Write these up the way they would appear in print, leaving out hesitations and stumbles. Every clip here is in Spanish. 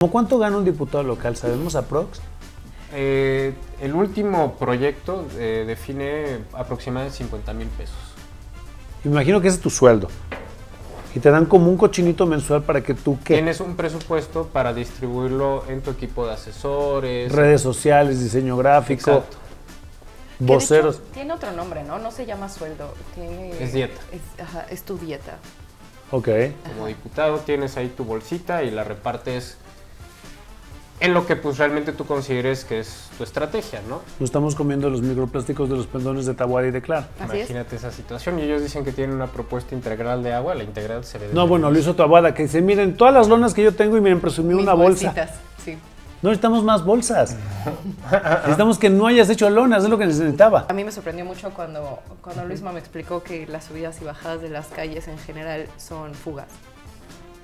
¿Cómo cuánto gana un diputado local? ¿Sabemos aprox? El último proyecto define aproximadamente 50,000 pesos. Me imagino que ese es tu sueldo. Y te dan como un cochinito mensual para que tú, ¿qué? Tienes un presupuesto para distribuirlo en tu equipo de asesores. Redes sociales, diseño gráfico, Exacto. voceros. De hecho, tiene otro nombre, ¿no? No se llama sueldo. Es dieta. Es tu dieta. Ok. Como diputado tienes ahí tu bolsita y la repartes en lo que pues realmente tú consideres que es tu estrategia, ¿no? Nos estamos comiendo los microplásticos de los pendones de Taboada y de Clara. Así Imagínate esa situación. Y ellos dicen que tienen una propuesta integral de agua. La integral se ve... No, bueno, lo hizo Taboada, que dice, miren, todas las lonas que yo tengo y miren, presumí Mis una bolsa. bolsitas, sí. No necesitamos más bolsas. Necesitamos que no hayas hecho lonas, es lo que necesitaba. A mí me sorprendió mucho cuando Luisma me explicó que las subidas y bajadas de las calles en general son fugas.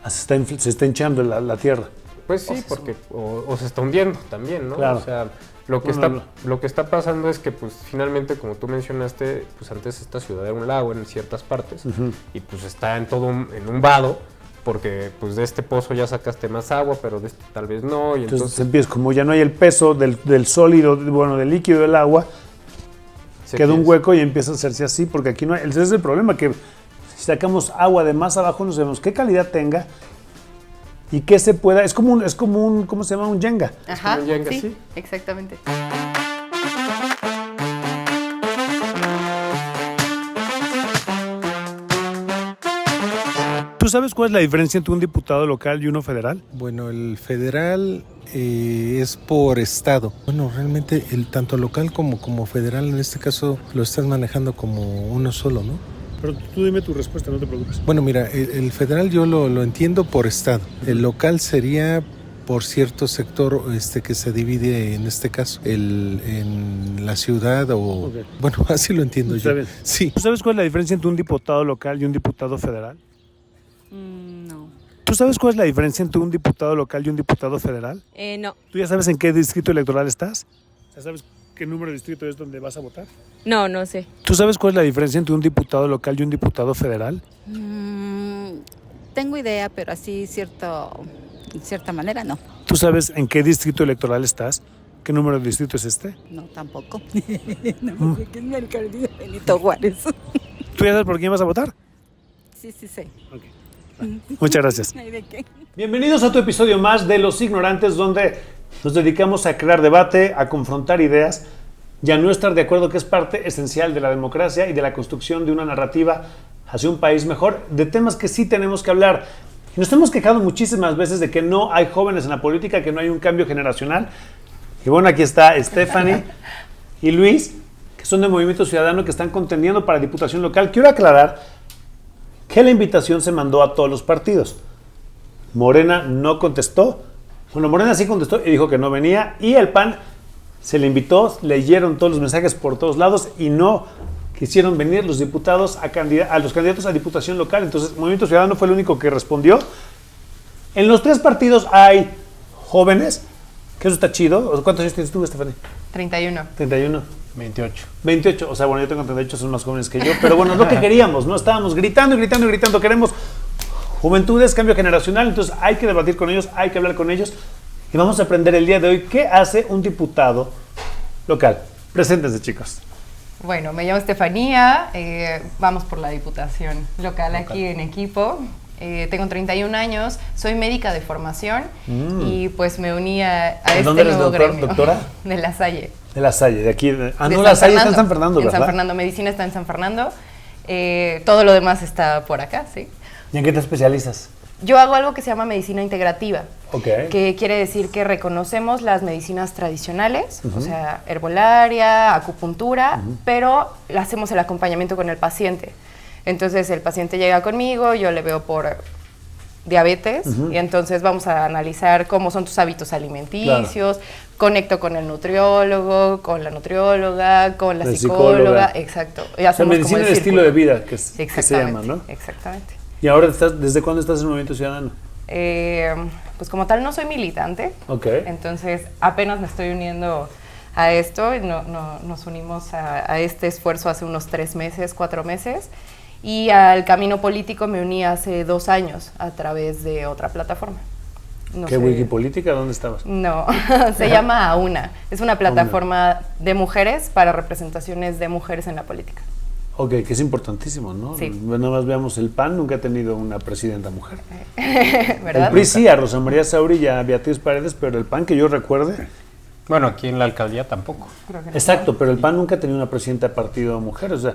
Se está hinchando la tierra. Pues sí, porque o se está hundiendo también, ¿no? Claro. O sea, lo que está pasando es que pues finalmente, como tú mencionaste, pues antes esta ciudad era un lago en ciertas partes y pues está en en un vado, porque pues de este pozo ya sacaste más agua, pero de este tal vez no. Y Entonces empieza, como ya no hay el peso del sólido, bueno, del líquido del agua, queda un hueco y empieza a hacerse así, porque aquí no hay, ese es el problema, que si sacamos agua de más abajo no sabemos qué calidad tenga y qué se pueda, es como un ¿cómo se llama? Un Jenga. Ajá, un Jenga, sí, sí. exactamente. ¿Tú sabes cuál es la diferencia entre un diputado local y uno federal? Bueno, el federal es por estado. Bueno, realmente tanto local como federal en este caso lo estás manejando como uno solo, ¿no? Pero tú dime tu respuesta, no te preocupes. Bueno, mira, el federal yo lo entiendo por estado. El local sería por cierto sector que se divide en este caso en la ciudad o... Okay. Bueno, así lo entiendo Está yo. bien. Sí. ¿Tú sabes cuál es la diferencia entre un diputado local y un diputado federal? No. ¿Tú sabes cuál es la diferencia entre un diputado local y un diputado federal? No. ¿Tú ya sabes en qué distrito electoral estás? ¿Ya sabes qué número de distrito es donde vas a votar? No sé. ¿Tú sabes cuál es la diferencia entre un diputado local y un diputado federal? Tengo idea, pero así en cierta manera no. ¿Tú sabes en qué distrito electoral estás? ¿Qué número de distrito es este? No, tampoco. No sé qué es mi alcaldía Benito Juárez. ¿Tú ya sabes por quién vas a votar? Sí. Okay. Muchas gracias. No hay de qué. Bienvenidos a otro episodio más de Los Ignorantes, donde nos dedicamos a crear debate, a confrontar ideas y a no estar de acuerdo, que es parte esencial de la democracia y de la construcción de una narrativa hacia un país mejor, de temas que sí tenemos que hablar. Y nos hemos quejado muchísimas veces de que no hay jóvenes en la política, que no hay un cambio generacional. Y bueno, aquí está Stephanie y Luis, que son de Movimiento Ciudadano, que están contendiendo para Diputación Local. Quiero aclarar que la invitación se mandó a todos los partidos. Morena no contestó. Bueno, Morena sí contestó y dijo que no venía. Y el PAN se le invitó, leyeron todos los mensajes por todos lados y no quisieron venir los diputados a los candidatos a Diputación Local. Entonces, Movimiento Ciudadano fue el único que respondió. En los tres partidos hay jóvenes, que eso está chido. ¿Cuántos años tienes tú, Stephanie? 31. 31. 28. 28, o sea, bueno, yo tengo 38, son más jóvenes que yo, pero bueno, es lo que queríamos, ¿no? Estábamos gritando, queremos juventudes, cambio generacional, entonces hay que debatir con ellos, hay que hablar con ellos, y vamos a aprender el día de hoy qué hace un diputado local. Preséntense, chicos. Bueno, me llamo Estefanía, vamos por la Diputación Local aquí en equipo. Tengo 31 años, soy médica de formación y pues me uní a este ¿Dónde eres nuevo gremio. doctora? De La Salle. De La Salle, de aquí. De La Salle está en San Fernando, ¿verdad? En San Fernando, medicina está en San Fernando. Todo lo demás está por acá, sí. ¿Y en qué te especializas? Yo hago algo que se llama medicina integrativa, Ok. que quiere decir que reconocemos las medicinas tradicionales, o sea, herbolaria, acupuntura, pero hacemos el acompañamiento con el paciente. Entonces el paciente llega conmigo, yo le veo por diabetes y entonces vamos a analizar cómo son tus hábitos alimenticios, conecto con el nutriólogo, con la nutrióloga, con la psicóloga, exacto. Y hacemos medicina como el de estilo círculo. de vida, que se llama, ¿no? Exactamente. ¿Y ahora ¿desde cuándo estás en Movimiento Ciudadano? Pues como tal no soy militante, Ok. entonces apenas me estoy uniendo a esto, nos unimos a este esfuerzo hace unos 4 meses, y al camino político me uní hace 2 años a través de otra plataforma. No ¿Qué sé. Wikipolítica? ¿Dónde estabas? No, se llama AUNA. Es una plataforma de mujeres para representaciones de mujeres en la política. Ok, que es importantísimo, ¿no? Sí. Nada más veamos, el PAN nunca ha tenido una presidenta mujer. ¿Verdad? El PRI sí, a Rosa María Sauri y a Beatriz Paredes, pero el PAN que yo recuerde... Bueno, aquí en la alcaldía tampoco. Creo que no. Exacto, pero el PAN nunca ha tenido una presidenta de partido mujer, o sea,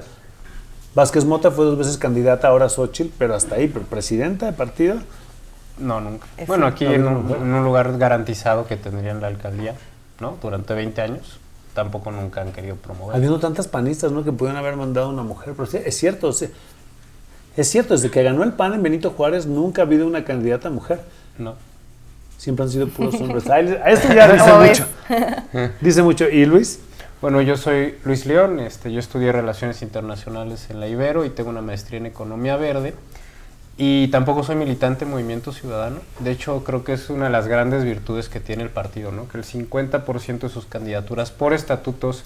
Vázquez Mota fue 2 veces candidata, ahora Xóchitl, pero hasta ahí, pero presidenta de partido... No, nunca. Es Bueno, cierto. aquí en un lugar garantizado que tendrían la alcaldía, ¿no? Durante 20 años, tampoco nunca han querido promover. Habiendo tantas panistas, ¿no? Que pudieron haber mandado una mujer, pero sí, es cierto, sí. Es cierto, desde que ganó el PAN en Benito Juárez nunca ha habido una candidata mujer. No. Siempre han sido puros hombres. A esto ya dice ¿Cómo mucho. Dice mucho. ¿Y Luis? Bueno, yo soy Luis León, yo estudié Relaciones Internacionales en la Ibero y tengo una maestría en Economía Verde. Y tampoco soy militante en Movimiento Ciudadano. De hecho, creo que es una de las grandes virtudes que tiene el partido, ¿no? Que el 50% de sus candidaturas por estatutos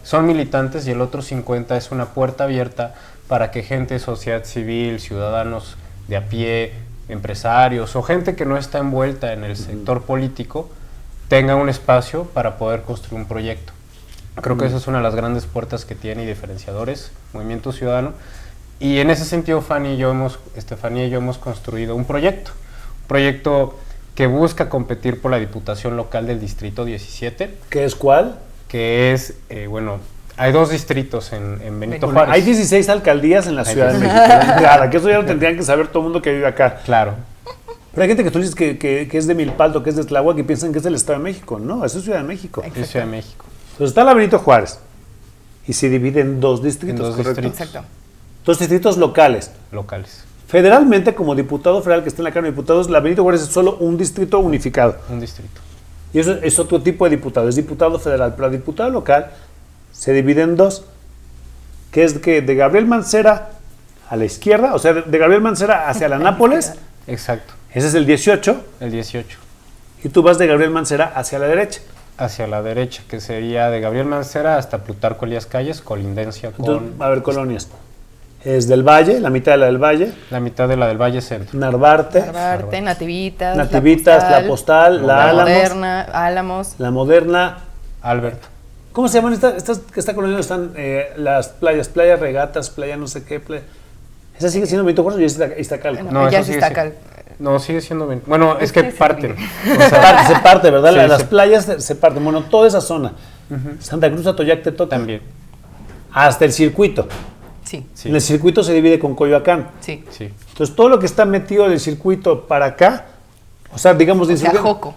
son militantes y el otro 50% es una puerta abierta para que gente de sociedad civil, ciudadanos de a pie, empresarios o gente que no está envuelta en el sector político tenga un espacio para poder construir un proyecto. Creo que esa es una de las grandes puertas que tiene y diferenciadores Movimiento Ciudadano. Y en ese sentido, Estefanía y yo hemos construido un proyecto que busca competir por la diputación local del Distrito 17, ¿Qué es cuál? que es, hay 2 distritos en Benito Bueno, Juárez. hay 16 alcaldías en la Hay Ciudad de 16. México. Claro, que eso ya lo tendrían que saber todo el mundo que vive acá. Claro, Pero hay gente que tú dices que es de Milpalto, que es de Tláhuac, que piensan que es del Estado de México. No, eso es Ciudad de México. es Ciudad de México. Entonces está la Benito Juárez y se divide en 2 distritos, En 2 ¿correcto? distritos. Exacto. 2 distritos locales. Locales. Federalmente, como diputado federal que está en la Cámara de Diputados, la Benito Juárez es solo un distrito unificado. Un distrito. Y eso es otro tipo de diputado, es diputado federal, pero el diputado local se divide en 2, que es que de Gabriel Mancera a la izquierda, o sea, de Gabriel Mancera hacia la Nápoles, Exacto. ese es el 18, El 18. y tú vas de Gabriel Mancera hacia la derecha. Hacia la derecha, que sería de Gabriel Mancera hasta Plutarco Elías Calles, colindancia con Entonces, va a haber colonias. Es del Valle, la mitad de la del Valle, la mitad de la del Valle Centro. Narvarte, Narvarte, Nativitas, La Postal, la la Álamos, Moderna, Álamos. la Moderna. Alberto. ¿Cómo se llaman esta colonia donde están las playas? Playa Regatas, playa no sé qué. ¿Esa sigue siendo Benito Juárez o ya es Iztacalco? No, ya eso sí sigue está siendo- No, sigue siendo... Bueno, es Es que que sí. parten. Se parte, ¿verdad? Sí, Las se- playas se parten. Bueno, toda esa zona. Santa Cruz, Atoyac, te toca. También, Hasta el circuito. Sí, sí. En el circuito se divide con Coyoacán. sí. Sí. Entonces, todo lo que está metido del circuito para acá, o sea, digamos... O sea, Insurgente- Joco.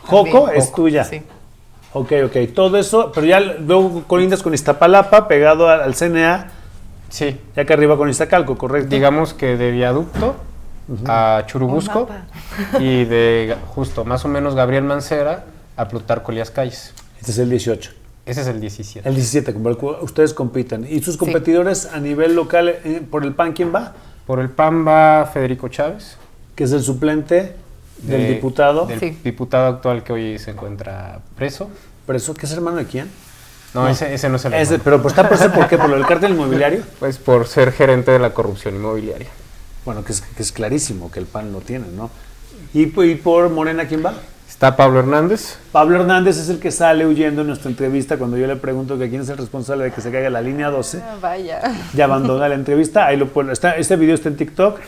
Joco También. es tuya. Sí. Ok, todo eso, pero ya luego colindas con Iztapalapa, pegado al CNA, Sí. ya que arriba con Iztacalco, ¿correcto? Digamos que de Viaducto a Churubusco Un y de justo más o menos Gabriel Mancera a Plutarco Elías Calles. Este es el 18. Ese es el 17. El 17, con el cual ustedes compiten. ¿Y sus competidores a nivel local, por el PAN, quién va? Por el PAN va Federico Chávez. Que es el suplente del de- diputado. Del Sí. diputado actual que hoy se encuentra preso. ¿Preso? ¿Que es hermano de quién? No, ese no es el Ese, hermano. pero está preso, ¿por qué? ¿Por lo del cártel inmobiliario? Pues por ser gerente de la corrupción inmobiliaria. Bueno, que es clarísimo que el PAN lo tiene, ¿no? ¿Y por Morena quién va? Está Pablo Hernández. Pablo Hernández es el que sale huyendo en nuestra entrevista cuando yo le pregunto que quién es el responsable de que se caiga la línea 12. Ah, vaya. Ya abandona la entrevista, ahí este video está en TikTok,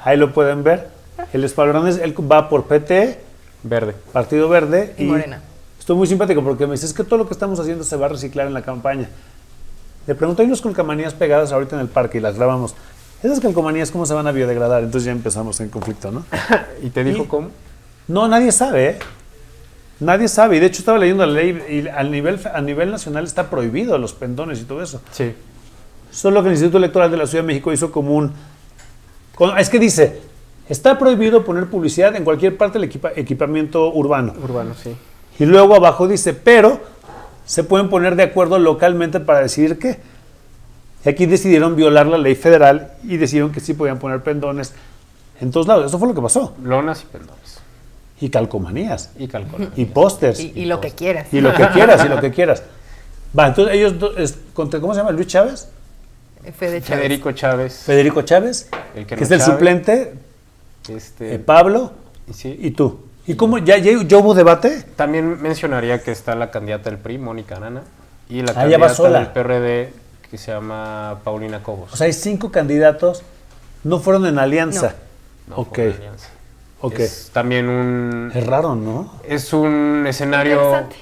ahí lo pueden ver. Él es Pablo Hernández, él va por PT, Verde. Partido Verde Y Morena. Estoy muy simpático porque me dice, es que todo lo que estamos haciendo se va a reciclar en la campaña. Le pregunto, hay unas calcomanías pegadas ahorita en el parque y las grabamos. ¿Esas calcomanías cómo se van a biodegradar? Entonces ya empezamos en conflicto, ¿no? ¿Y te dijo ¿Y? cómo? No, nadie sabe, ¿eh? Nadie sabe. Y de hecho estaba leyendo la ley y a nivel nacional está prohibido los pendones y todo eso. Sí. Solo que el Instituto Electoral de la Ciudad de México hizo como un... Es que dice, está prohibido poner publicidad en cualquier parte del equipamiento urbano. Urbano, sí. Y luego abajo dice, pero se pueden poner de acuerdo localmente para decidir qué. Y aquí decidieron violar la ley federal y decidieron que sí podían poner pendones en todos lados. Eso fue lo que pasó. Lonas y pendones. Y calcomanías. Y calcomanías. Y pósters. Y lo que quieras. Y lo que quieras, y lo que quieras. Va, entonces ellos, ¿cómo se llama? ¿Luis Chávez? Fede Chávez. Federico Chávez. El Chávez, El que no es el Chávez. suplente, Este, Pablo y sí. y tú. ¿Y cómo? ¿Ya hubo debate? También mencionaría que está la candidata del PRI, Mónica Arana, y la ya va candidata sola. del PRD, que se llama Paulina Cobos. O sea, hay 5 candidatos, no fueron en alianza. No, Ok. por una alianza. Ok. Es también un... Es raro, ¿no? Es un escenario Interesante.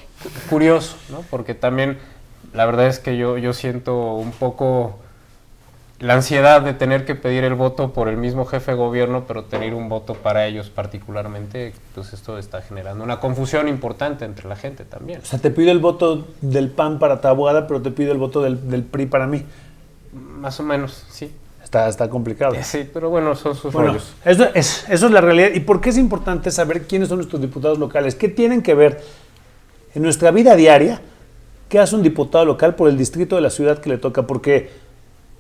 curioso, ¿no? Porque también la verdad es que yo siento un poco la ansiedad de tener que pedir el voto por el mismo jefe de gobierno, pero tener un voto para ellos particularmente, pues esto está generando una confusión importante entre la gente también. O sea, te pido el voto del PAN para Taboada, pero te pido el voto del PRI para mí. Más o menos, sí. Está complicado. Sí, pero bueno, son sus Bueno, rollos. eso es la realidad. ¿Y por qué es importante saber quiénes son nuestros diputados locales? ¿Qué tienen que ver en nuestra vida diaria? ¿Qué hace un diputado local por el distrito de la ciudad que le toca? Porque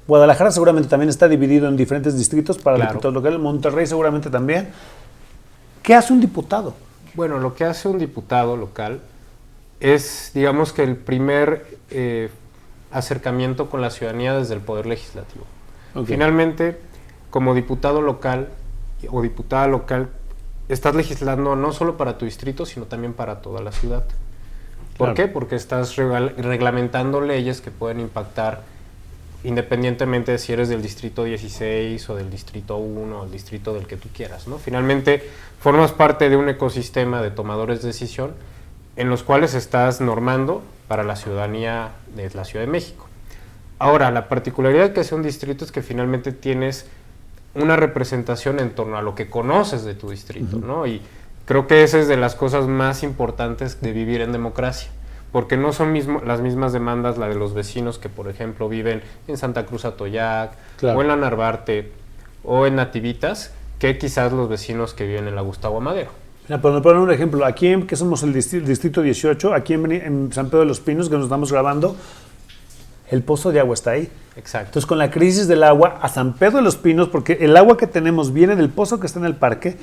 Guadalajara seguramente también está dividido en diferentes distritos para Claro. diputados locales. Monterrey seguramente también. ¿Qué hace un diputado? Bueno, lo que hace un diputado local es, digamos que el primer acercamiento con la ciudadanía desde el Poder Legislativo. Ok. Finalmente, como diputado local o diputada local, estás legislando no solo para tu distrito, sino también para toda la ciudad. ¿Por Claro. qué? Porque estás reglamentando leyes que pueden impactar independientemente de si eres del distrito 16 o del distrito 1 o el distrito del que tú quieras, ¿no? Finalmente, formas parte de un ecosistema de tomadores de decisión en los cuales estás normando para la ciudadanía de la Ciudad de México. Ahora, la particularidad que hace un distrito es que finalmente tienes una representación en torno a lo que conoces de tu distrito, ¿no? Y creo que esa es de las cosas más importantes de vivir en democracia, porque no son las mismas demandas la de los vecinos que, por ejemplo, viven en Santa Cruz Atoyac, Claro. o en la Narvarte, o en Nativitas, que quizás los vecinos que viven en la Gustavo Amadero. Mira, para poner un ejemplo, aquí que somos el distrito 18, aquí en San Pedro de los Pinos, que nos estamos grabando, el pozo de agua está ahí. Exacto. Entonces, con la crisis del agua, a San Pedro de los Pinos, porque el agua que tenemos viene del pozo que está en el parque,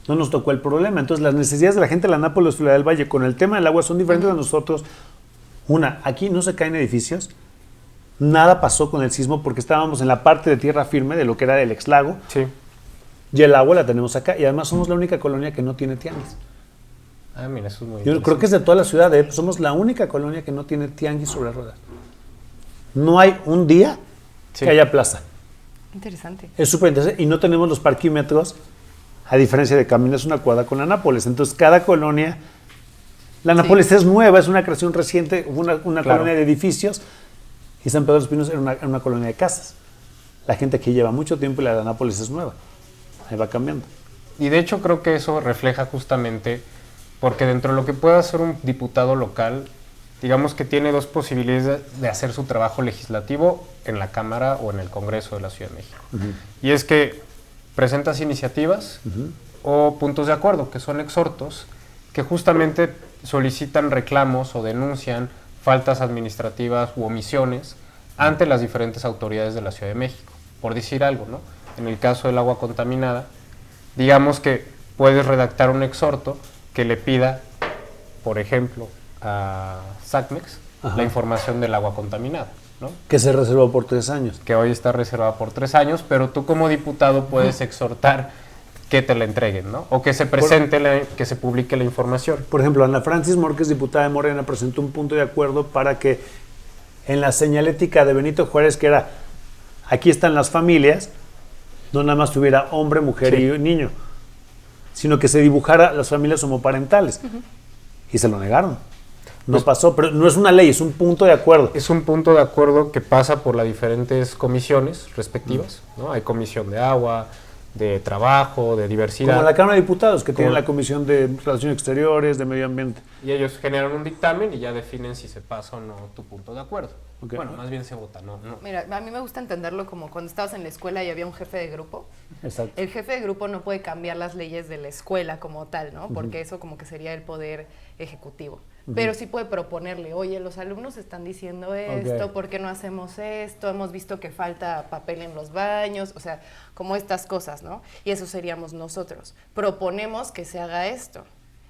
no nos tocó el problema. Entonces, las necesidades de la gente de la Nápoles, Ciudad del Valle, con el tema del agua son diferentes a nosotros. Aquí no se caen edificios, nada pasó con el sismo porque estábamos en la parte de tierra firme de lo que era el ex lago, Sí. y el agua la tenemos acá, y además somos la única colonia que no tiene tianguis. Ah, mira, eso es muy Yo creo que es de toda la ciudad, somos la única colonia que no tiene tianguis sobre ruedas. No hay un día Sí. que haya plaza. Interesante. Es súper interesante. Y no tenemos los parquímetros, a diferencia de Caminos una cuadra con la Nápoles. Entonces, cada colonia... La Nápoles es nueva, es una creación reciente, una Claro. colonia de edificios, y San Pedro de los Pinos era una colonia de casas. La gente aquí lleva mucho tiempo y la de Nápoles es nueva. Ahí va cambiando. Y de hecho creo que eso refleja justamente, porque dentro de lo que puede hacer un diputado local, digamos que tiene dos posibilidades de hacer su trabajo legislativo en la Cámara o en el Congreso de la Ciudad de México. Y es que presentas iniciativas o puntos de acuerdo, que son exhortos, que justamente solicitan reclamos o denuncian faltas administrativas u omisiones ante las diferentes autoridades de la Ciudad de México. Por decir algo, ¿no? En el caso del agua contaminada, digamos que puedes redactar un exhorto que le pida, por ejemplo, a SACMEX la información del agua contaminada, ¿no? Que se reservó por 3 años. Que hoy está reservada por 3 años, pero tú como diputado puedes exhortar que te la entreguen, ¿no? O que se presente, que se publique la información. Por ejemplo, Ana Francis Márquez, diputada de Morena, presentó un punto de acuerdo para que en la señalética de Benito Juárez, que era aquí están las familias, no nada más tuviera hombre, mujer Sí. y niño, sino que se dibujara las familias homoparentales. Y se lo negaron. No Pues- pasó, pero no es una ley, es un punto de acuerdo. Es un punto de acuerdo que pasa por las diferentes comisiones respectivas, ¿no? Hay comisión de agua, de trabajo, de diversidad. Como la Cámara de Diputados, que tiene Como- la Comisión de Relaciones Exteriores, de Medio Ambiente. Y ellos generan un dictamen y ya definen si se pasa o no tu punto de acuerdo. Ok. Bueno, más bien se vota, no. Mira, a mí me gusta entenderlo como cuando estabas en la escuela y había un jefe de grupo. Exacto. El jefe de grupo no puede cambiar las leyes de la escuela como tal, ¿no? Porque eso como que sería el poder ejecutivo. Pero sí puede proponerle, oye, los alumnos están diciendo esto, Ok. ¿por qué no hacemos esto? Hemos visto que falta papel en los baños, o sea, como estas cosas, ¿no? Y eso seríamos nosotros. Proponemos que se haga esto.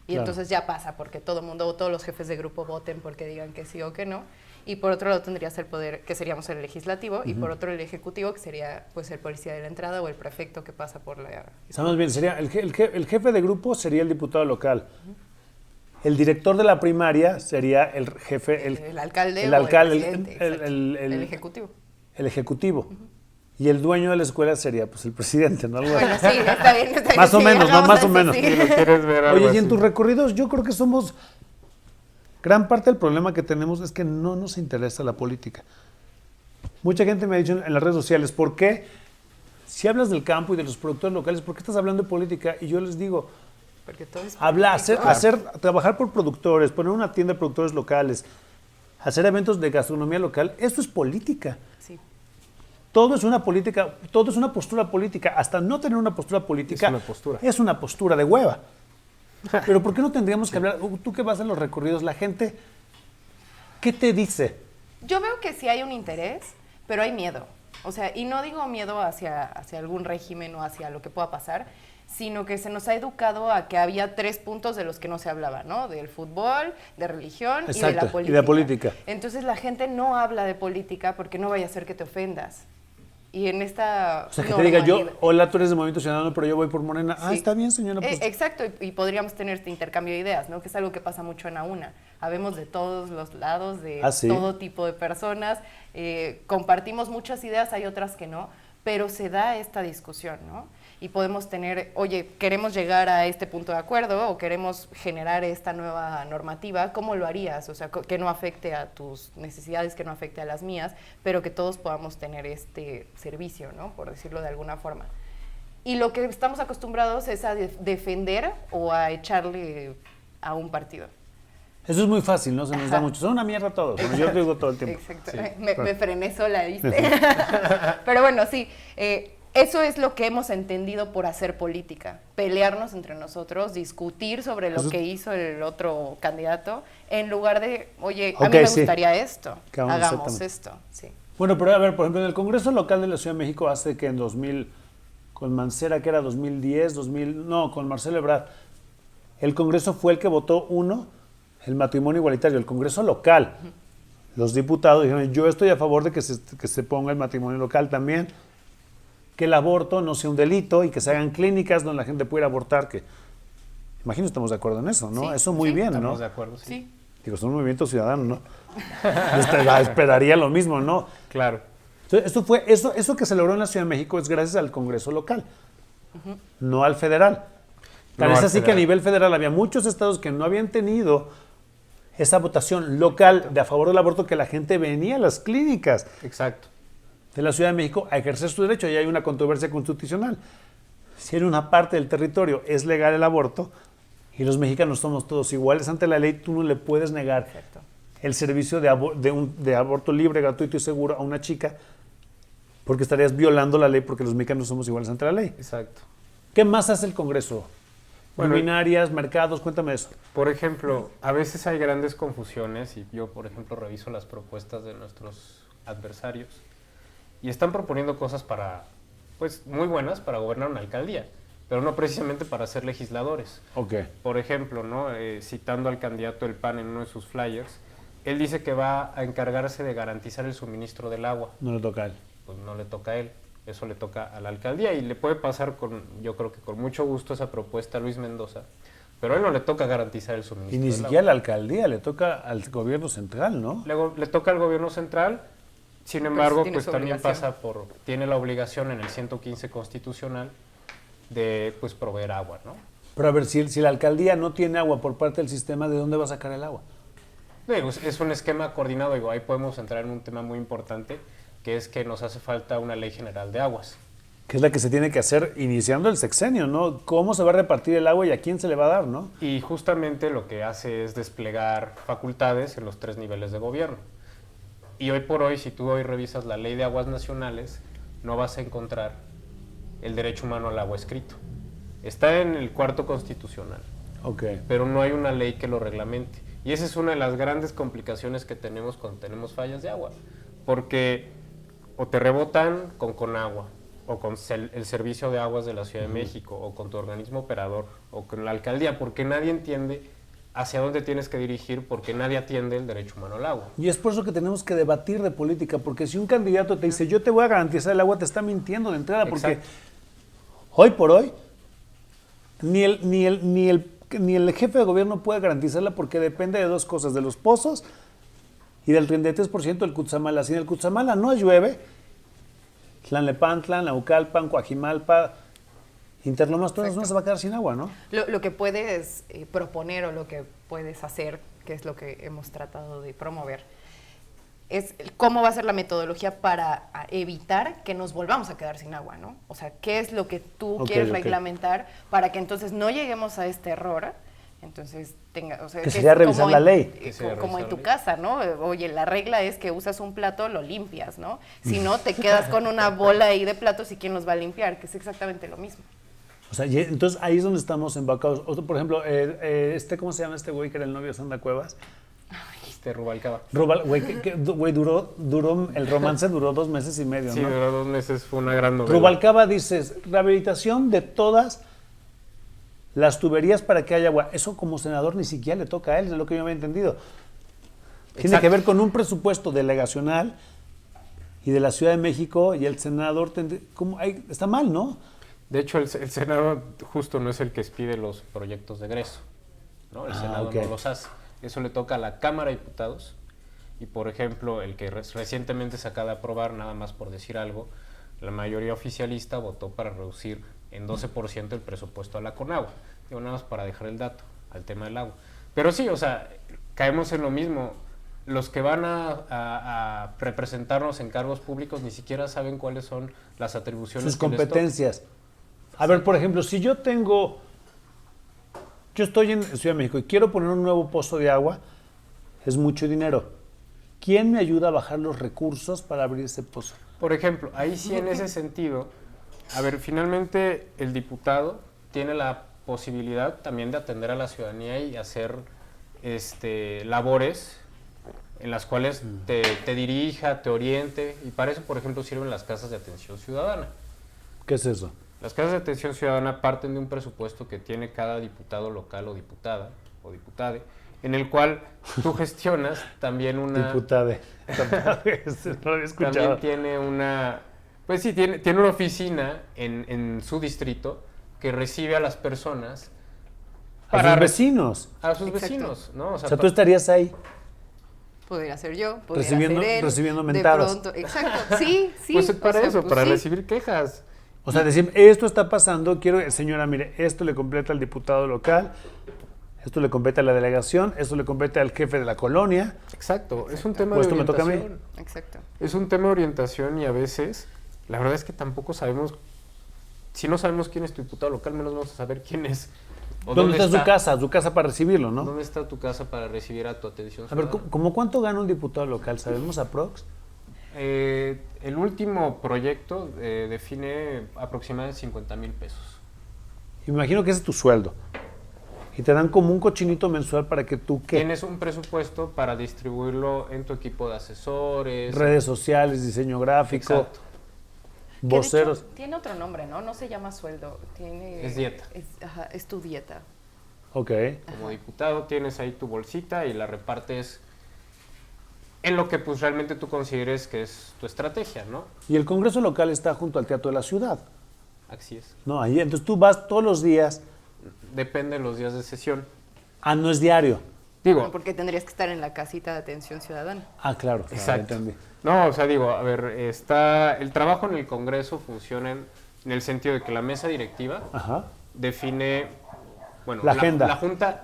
Y Claro. entonces ya pasa, porque todo el mundo o todos los jefes de grupo voten porque digan que sí o que no. Y por otro lado tendrías el poder, que seríamos el legislativo, y por otro el ejecutivo, que sería pues el policía de la entrada o el prefecto que pasa por la... Estamos bien, sería el jefe de grupo sería el diputado local. El director de la primaria sería el jefe, El alcalde el o alcalde, el presidente, exacto. El ejecutivo. el ejecutivo. Y el dueño de la escuela sería pues el presidente, ¿no? Algo así. Bueno, sí, está bien. Más o sí, menos, ¿no? hagamos Más o eso, menos. sí. Si lo quieres ver algo Oye, y en así. tus recorridos yo creo que somos... Gran parte del problema que tenemos es que no nos interesa la política. Mucha gente me ha dicho en las redes sociales, ¿por qué? Si hablas del campo y de los productores locales, ¿por qué estás hablando de política? Y yo les digo, Porque todo es trabajar por productores, poner una tienda de productores locales, hacer eventos de gastronomía local, eso es política. Sí. Todo es una política, todo es una postura política. Hasta no tener una postura política Es una postura. es una postura de hueva. Pero ¿por qué no tendríamos que hablar? Tú que vas en los recorridos, la gente, ¿qué te dice? Yo veo que sí hay un interés, pero hay miedo. O sea, y no digo miedo hacia algún régimen o hacia lo que pueda pasar, sino que se nos ha educado a que había 3 puntos de los que no se hablaba, ¿no? Del fútbol, de religión y de Exacto, la política. y de política. Entonces la gente no habla de política porque no vaya a ser que te ofendas. Y en esta O sea, que te diga yo, normalidad- hola, tú eres de Movimiento Ciudadano, pero yo voy por Morena. Ah, Sí. está bien, señora. Pues, Exacto, y podríamos tener este intercambio de ideas, ¿no? Que es algo que pasa mucho en AUNA. Habemos de todos los lados, de Ah, ¿sí? todo tipo de personas, compartimos muchas ideas, hay otras que no, pero se da esta discusión, ¿no? Y podemos tener, oye, queremos llegar a este punto de acuerdo o queremos generar esta nueva normativa, ¿cómo lo harías? O sea, que no afecte a tus necesidades, que no afecte a las mías, pero que todos podamos tener este servicio, ¿no? Por decirlo de alguna forma. Y lo que estamos acostumbrados es a defender o a echarle a un partido. eso es muy fácil, ¿no? Se nos da mucho. Son una mierda todos. Bueno, yo te digo todo el tiempo. Exacto. Sí, me claro. frené sola, ¿viste? Pero bueno, sí. Eso es lo que hemos entendido por hacer política. Pelearnos entre nosotros, discutir sobre lo Eso es- que hizo el otro candidato, en lugar de, oye, a Ok, mí me sí. gustaría esto, Que hagamos hagamos exactamente. esto. Sí. Bueno, pero a ver, por ejemplo, en el Congreso Local de la Ciudad de México hace que en 2000, con Mancera, que era 2010, con Marcelo Ebrard, el Congreso fue el que votó el matrimonio igualitario, el Congreso local. Los diputados dijeron, yo estoy a favor de que se ponga el matrimonio local también, que el aborto no sea un delito y que se hagan clínicas donde la gente pueda abortar, que imagino estamos de acuerdo en eso, ¿no? Sí, eso muy sí, bien, ¿no? Estamos de acuerdo, sí. Sí. Digo, son un movimiento ciudadano, ¿no? Esperaría lo mismo, ¿no? Claro. Entonces, eso que se logró en la Ciudad de México es gracias al Congreso local, no al federal. Tal No es al así que a federal. nivel federal había muchos estados que no habían tenido esa votación local de a favor del aborto, que la gente venía a las clínicas Exacto. de la Ciudad de México a ejercer su derecho. Y hay una controversia constitucional. Si en una parte del territorio es legal el aborto y los mexicanos somos todos iguales ante la ley, tú no le puedes negar Perfecto. el servicio de aborto libre, gratuito y seguro a una chica, porque estarías violando la ley, porque los mexicanos somos iguales ante la ley. Exacto. ¿Qué más hace el Congreso? Bueno, Luminarias, mercados, cuéntame eso. Por ejemplo, a veces hay grandes confusiones y yo, por ejemplo, reviso las propuestas de nuestros adversarios y están proponiendo cosas pues muy buenas para gobernar una alcaldía, pero no precisamente para ser legisladores. Ok. Por ejemplo, ¿no? Citando al candidato del PAN en uno de sus flyers, él dice que va a encargarse de garantizar el suministro del agua. No le toca a él. Pues no le toca a él, eso le toca a la alcaldía y le puede pasar yo creo que con mucho gusto esa propuesta a Luis Mendoza, pero a él no le toca garantizar el suministro Y ni del siquiera a agua. la alcaldía, le toca al gobierno central, ¿no? Luego le toca al gobierno central, sin embargo, tiene pues su también obligación. tiene la obligación en el 115 constitucional de pues proveer agua, ¿no? Pero a ver, si la alcaldía no tiene agua por parte del sistema, ¿de dónde va a sacar el agua? Digo, es un esquema coordinado, digo, ahí podemos entrar en un tema muy importante, que es que nos hace falta una ley general de aguas. Que es la que se tiene que hacer iniciando el sexenio, ¿no? ¿Cómo se va a repartir el agua y a quién se le va a dar, no? Y justamente lo que hace es desplegar facultades en los 3 niveles de gobierno. Y hoy por hoy, si tú hoy revisas la ley de aguas nacionales, no vas a encontrar el derecho humano al agua escrito. Está en el 4º constitucional, Ok. pero no hay una ley que lo reglamente. Y esa es una de las grandes complicaciones que tenemos cuando tenemos fallas de agua. Porque o te rebotan con Conagua, o con el Servicio de Aguas de la Ciudad de México, o con tu organismo operador, o con la alcaldía, porque nadie entiende hacia dónde tienes que dirigir, porque nadie atiende el derecho humano al agua. Y es por eso que tenemos que debatir de política, porque si un candidato te dice, yo te voy a garantizar el agua, te está mintiendo de entrada, porque Exacto. hoy por hoy ni el jefe de gobierno puede garantizarla porque depende de dos cosas, de los pozos y del 33% del Cutzamala. Si en el Cutzamala no llueve, Tlanepantla, Naucalpan, Coajimalpa, Interlomas, todo eso no se va a quedar sin agua, ¿no? Lo que puedes proponer o lo que puedes hacer, que es lo que hemos tratado de promover, es cómo va a ser la metodología para evitar que nos volvamos a quedar sin agua, ¿no? O sea, ¿qué es lo que tú quieres reglamentar para que entonces no lleguemos a este error? Entonces, o sea, que sería revisar la ley. Como en tu casa, ¿no? Oye, la regla es que usas un plato, lo limpias, ¿no? Si no, te quedas con una bola ahí de platos y ¿quién los va a limpiar? Que es exactamente lo mismo. O sea, entonces ahí es donde estamos embarcados. Por ejemplo, ¿cómo se llama este güey que era el novio de Sandra Cuevas? Rubalcaba. Güey, el romance duró 2 meses y medio, Sí, ¿no? duró 2 meses, fue una gran novela. Rubalcaba dices, rehabilitación de todas las tuberías para que haya agua. Eso como senador ni siquiera le toca a él, es lo que yo había entendido. Tiene Exacto. que ver con un presupuesto delegacional y de la Ciudad de México, y el senador está mal, ¿no? De hecho, el Senado justo no es el que expide los proyectos de egreso, ¿no? El Senado no los hace. Eso le toca a la Cámara de Diputados. Y, por ejemplo, el que recientemente se acaba de aprobar, nada más por decir algo, la mayoría oficialista votó para reducir en 12% el presupuesto a la Conagua. Digo, nada más para dejar el dato al tema del agua. Pero sí, o sea, caemos en lo mismo. Los que van a representarnos en cargos públicos ni siquiera saben cuáles son las atribuciones. Sus competencias. A ver, por ejemplo, si yo estoy en Ciudad de México y quiero poner un nuevo pozo de agua, es mucho dinero. ¿Quién me ayuda a bajar los recursos para abrir ese pozo? Por ejemplo, ahí sí en ese sentido, a ver, finalmente el diputado tiene la posibilidad también de atender a la ciudadanía y hacer labores en las cuales te dirija, te oriente, y para eso, por ejemplo, sirven las casas de atención ciudadana. ¿Qué es eso? Las casas de atención ciudadana parten de un presupuesto que tiene cada diputado local o diputada o diputade, en el cual tú gestionas también una... Diputade. No lo había escuchado. También tiene una... Pues sí, tiene una oficina en su distrito que recibe a las personas... A sus vecinos. A sus Exacto. vecinos, ¿no? O sea, tú estarías ahí. Podría ser yo, podría Recibiendo- ser él. recibiendo mentadas. De pronto, exacto, sí. Pues es o para sea, eso, pues para sí. recibir quejas. O sea, decir, esto está pasando, señora, mire, esto le compete al diputado local, esto le compete a la delegación, esto le compete al jefe de la colonia. Exacto, es un tema Pues de esto me toca a mí. orientación. Exacto. Es un tema de orientación y a veces, la verdad es que tampoco sabemos, si no sabemos quién es tu diputado local, menos vamos a saber quién es. O ¿Dónde está su casa para recibirlo, no? ¿Dónde está tu casa para recibir a tu atención A ver, ciudadana? ¿cómo cuánto gana un diputado local? ¿Sabemos aprox? El último proyecto define aproximadamente 50,000 pesos. Imagino que ese es tu sueldo. Y te dan como un cochinito mensual para que tú, ¿qué? Tienes un presupuesto para distribuirlo en tu equipo de asesores. Redes sociales, diseño gráfico, Exacto. Que de voceros. hecho, tiene otro nombre, ¿no? No se llama sueldo. Es dieta. Es tu dieta. Ok. Como diputado tienes ahí tu bolsita y la repartes en lo que pues realmente tú consideres que es tu estrategia, ¿no? Y el Congreso local está junto al Teatro de la Ciudad. Así es. No, ahí, entonces tú vas todos los días. Depende de los días de sesión. No es diario. Digo, Porque tendrías que estar en la casita de atención ciudadana. Claro. exacto. Entendí. No, o sea, digo, a ver, el trabajo en el Congreso funciona en el sentido de que la mesa directiva Ajá. define, bueno, La agenda.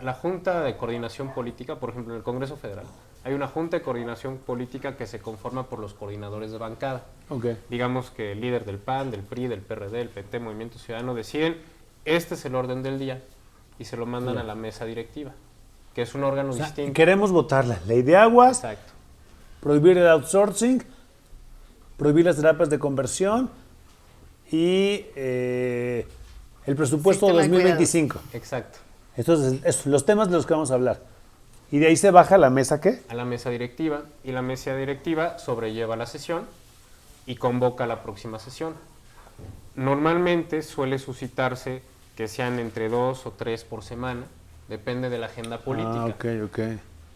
La Junta de Coordinación Política, por ejemplo, en el Congreso Federal, hay una Junta de Coordinación Política que se conforma por los coordinadores de bancada. Ok. Digamos que el líder del PAN, del PRI, del PRD, del PT, Movimiento Ciudadano, deciden, este es el orden del día, y se lo mandan a la mesa directiva, que es un órgano O sea, distinto. queremos votar la ley de aguas, Exacto. prohibir el outsourcing, prohibir las terapias de conversión y el presupuesto Sistema de 2025. Exacto. Entonces, los temas de los que vamos a hablar. Y de ahí se baja a la mesa, ¿qué? A la mesa directiva, y la mesa directiva sobrelleva la sesión y convoca la próxima sesión. normalmente suele suscitarse que sean entre 2 o 3 por semana, depende de la agenda política. Ok.